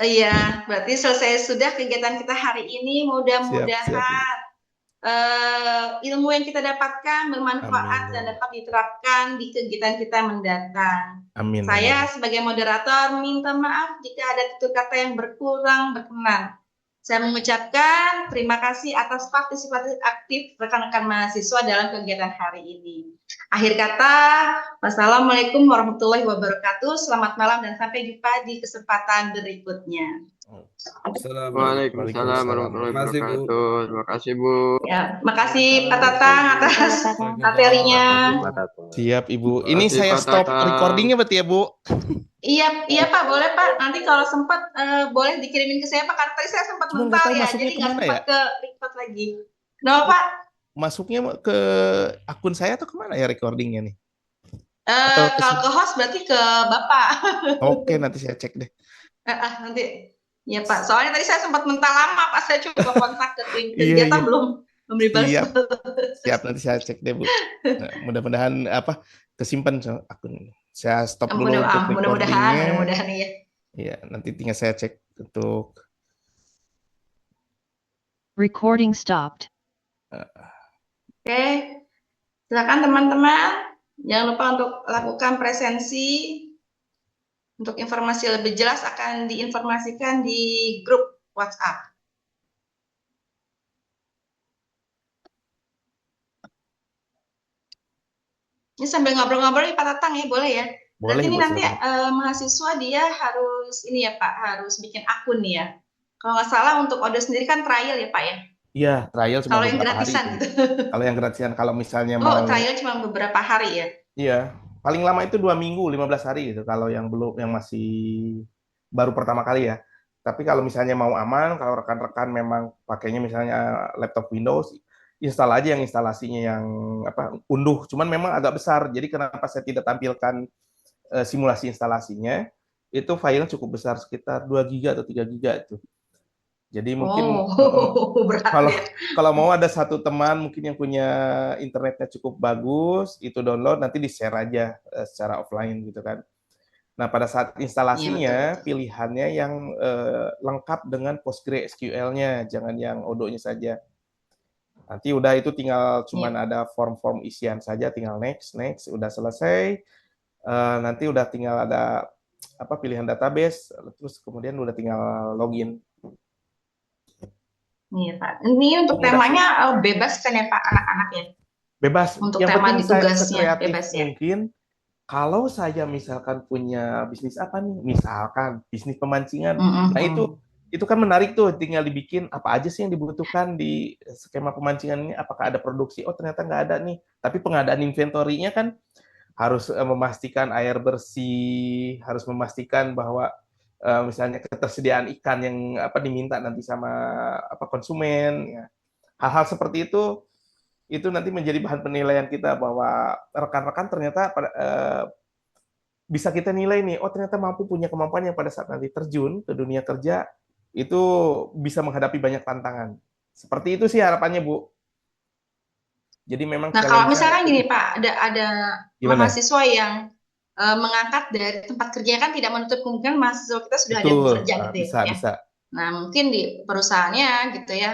Iya, berarti selesai sudah kegiatan kita hari ini. Mudah-mudahan ilmu yang kita dapatkan bermanfaat Amin. dan dapat diterapkan di kegiatan kita mendatang. Amin. Saya sebagai moderator minta maaf jika ada tutur kata yang berkurang berkenan. Saya mengucapkan terima kasih atas partisipasi aktif rekan-rekan mahasiswa dalam kegiatan hari ini. Akhir kata, wassalamualaikum warahmatullahi wabarakatuh. Selamat malam dan sampai jumpa di kesempatan berikutnya. Waalaikumsalam warahmatullahi wabarakatuh. Terima kasih, Bu. Ya, makasih Pak Tatang atas materinya. Siap, Ibu. Terima Ini kasih, saya Pak stop Tatang. recordingnya berarti ya, Bu? Iya Pak, boleh Pak. Nanti kalau sempat boleh dikirimin ke saya Pak. Karena tadi saya sempat Cuma nggak mental tahu ya, masuknya jadi nggak kemana sempat ya? ke record lagi. Kenapa Pak? Masuknya ke akun saya atau kemana ya recordingnya nih? Kalau ke host berarti ke Bapak. Oke, nanti saya cek deh. Nanti. Ya Pak, soalnya tadi saya sempat mental lama Pak. Saya coba kontak ke tim Iya, kegiatan iya. belum memberi balas. Siap, nanti saya cek deh, Bu. Nah, mudah-mudahan kesimpan akun ini. Saya stop dulu untuk recordingnya. Mudah-mudahan ya. Iya, nanti tinggal saya cek untuk recording stopped. Oke, silakan teman-teman. Jangan lupa untuk lakukan presensi. Untuk informasi lebih jelas akan diinformasikan di grup WhatsApp. Ini sambil ngobrol-ngobrol Pak Tatang ya, boleh ya? Boleh, Berarti ini Bu, nanti mahasiswa dia harus ini ya Pak, harus bikin akun nih ya. Kalau nggak salah untuk Odo sendiri kan trial ya Pak ya? Iya, trial cuma kalau yang beberapa gratisan hari. Gitu. Kalau yang gratisan, kalau misalnya mau trial cuma beberapa hari ya? Iya, paling lama itu 2 minggu, 15 hari gitu. Kalau yang belum, yang masih baru pertama kali ya. Tapi kalau misalnya mau aman, kalau rekan-rekan memang pakainya misalnya laptop Windows, install aja yang instalasinya yang unduh. Cuman memang agak besar. Jadi kenapa saya tidak tampilkan simulasi instalasinya? Itu filenya cukup besar, sekitar 2 GB atau 3 GB itu. Jadi mungkin kalau mau ada satu teman mungkin yang punya internetnya cukup bagus, itu download nanti di-share aja secara offline gitu kan. Nah, pada saat instalasinya pilihannya yang lengkap dengan PostgreSQL-nya, jangan yang Odoo-nya saja. Nanti udah itu tinggal cuman ada form-form isian saja, tinggal next, udah selesai. Nanti udah tinggal ada pilihan database, terus kemudian udah tinggal login. Iya Pak. Ini untuk temanya bebas kan ya Pak, anak-anak ya? Bebas. Untuk yang tema di tugasnya bebas ya. Mungkin kalau saya misalkan punya bisnis apa nih, misalkan bisnis pemancingan, nah itu kan menarik tuh, tinggal dibikin apa aja sih yang dibutuhkan di skema pemancingan ini, apakah ada produksi, oh ternyata nggak ada nih, tapi pengadaan inventory-nya kan harus memastikan air bersih, harus memastikan bahwa misalnya ketersediaan ikan yang diminta nanti sama konsumen, ya. Hal-hal seperti itu nanti menjadi bahan penilaian kita bahwa rekan-rekan ternyata bisa kita nilai nih, oh ternyata punya kemampuan yang pada saat nanti terjun ke dunia kerja itu bisa menghadapi banyak tantangan. Seperti itu sih harapannya, Bu. Jadi memang Nah, kalau misalkan gini Pak, ada gimana? mahasiswa yang mengangkat dari tempat kerja, kan tidak menutup kemungkinan mahasiswa kita sudah ada Betul. bekerja gitu Bisa, ya. bisa. Nah, mungkin di perusahaannya gitu ya,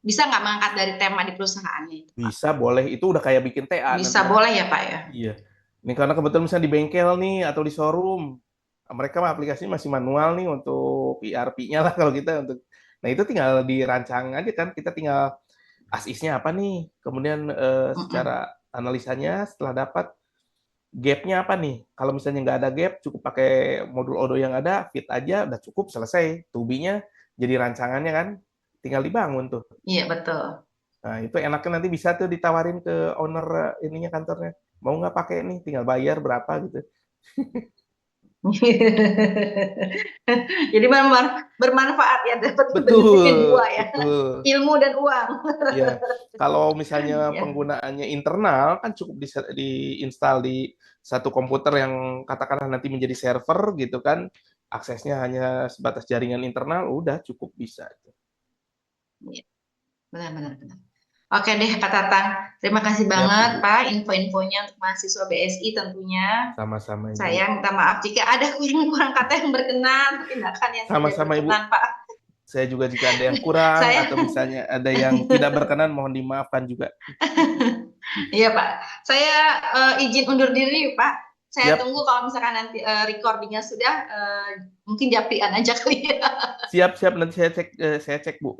bisa nggak mengangkat dari tema di perusahaannya itu, Pak? Bisa, boleh. Itu udah kayak bikin TA. Bisa, nanti. boleh ya Pak ya? Iya. Ini karena kebetulan misalnya di bengkel nih atau di showroom, mereka aplikasinya masih manual nih untuk ERP-nya lah kalau kita untuk. Nah itu tinggal dirancang aja kan, kita tinggal ASIS-nya apa nih, kemudian secara analisanya setelah dapat gap-nya apa nih. Kalau misalnya nggak ada gap, cukup pakai modul Odoo yang ada, fit aja, udah cukup, selesai. To-be-nya jadi rancangannya kan, tinggal dibangun tuh. Iya, betul. Nah, itu enaknya nanti bisa tuh ditawarin ke owner ininya kantornya. Mau nggak pakai nih, tinggal bayar berapa gitu. Jadi bermanfaat ya, dapat Betul, dua ya. betul. Ilmu dan uang. Ya, kalau misalnya Ya. penggunaannya internal kan cukup diinstal di satu komputer yang katakanlah nanti menjadi server gitu kan, aksesnya hanya sebatas jaringan internal, udah cukup bisa. Iya, benar. Oke deh Pak Tatang, terima kasih banget Pak info-infonya untuk mahasiswa BSI tentunya. Sama-sama Ibu. Saya minta maaf jika ada kurang-kurang kata yang berkenan, tindakan yang Sama-sama, tidak berkenan Ibu. Pak. Saya juga jika ada yang kurang atau misalnya ada yang tidak berkenan mohon dimaafkan juga. Iya Pak, saya izin undur diri Pak. Saya Siap. tunggu kalau misalkan nanti recordingnya sudah, mungkin japrian aja kali ya. Siap, nanti saya cek Bu.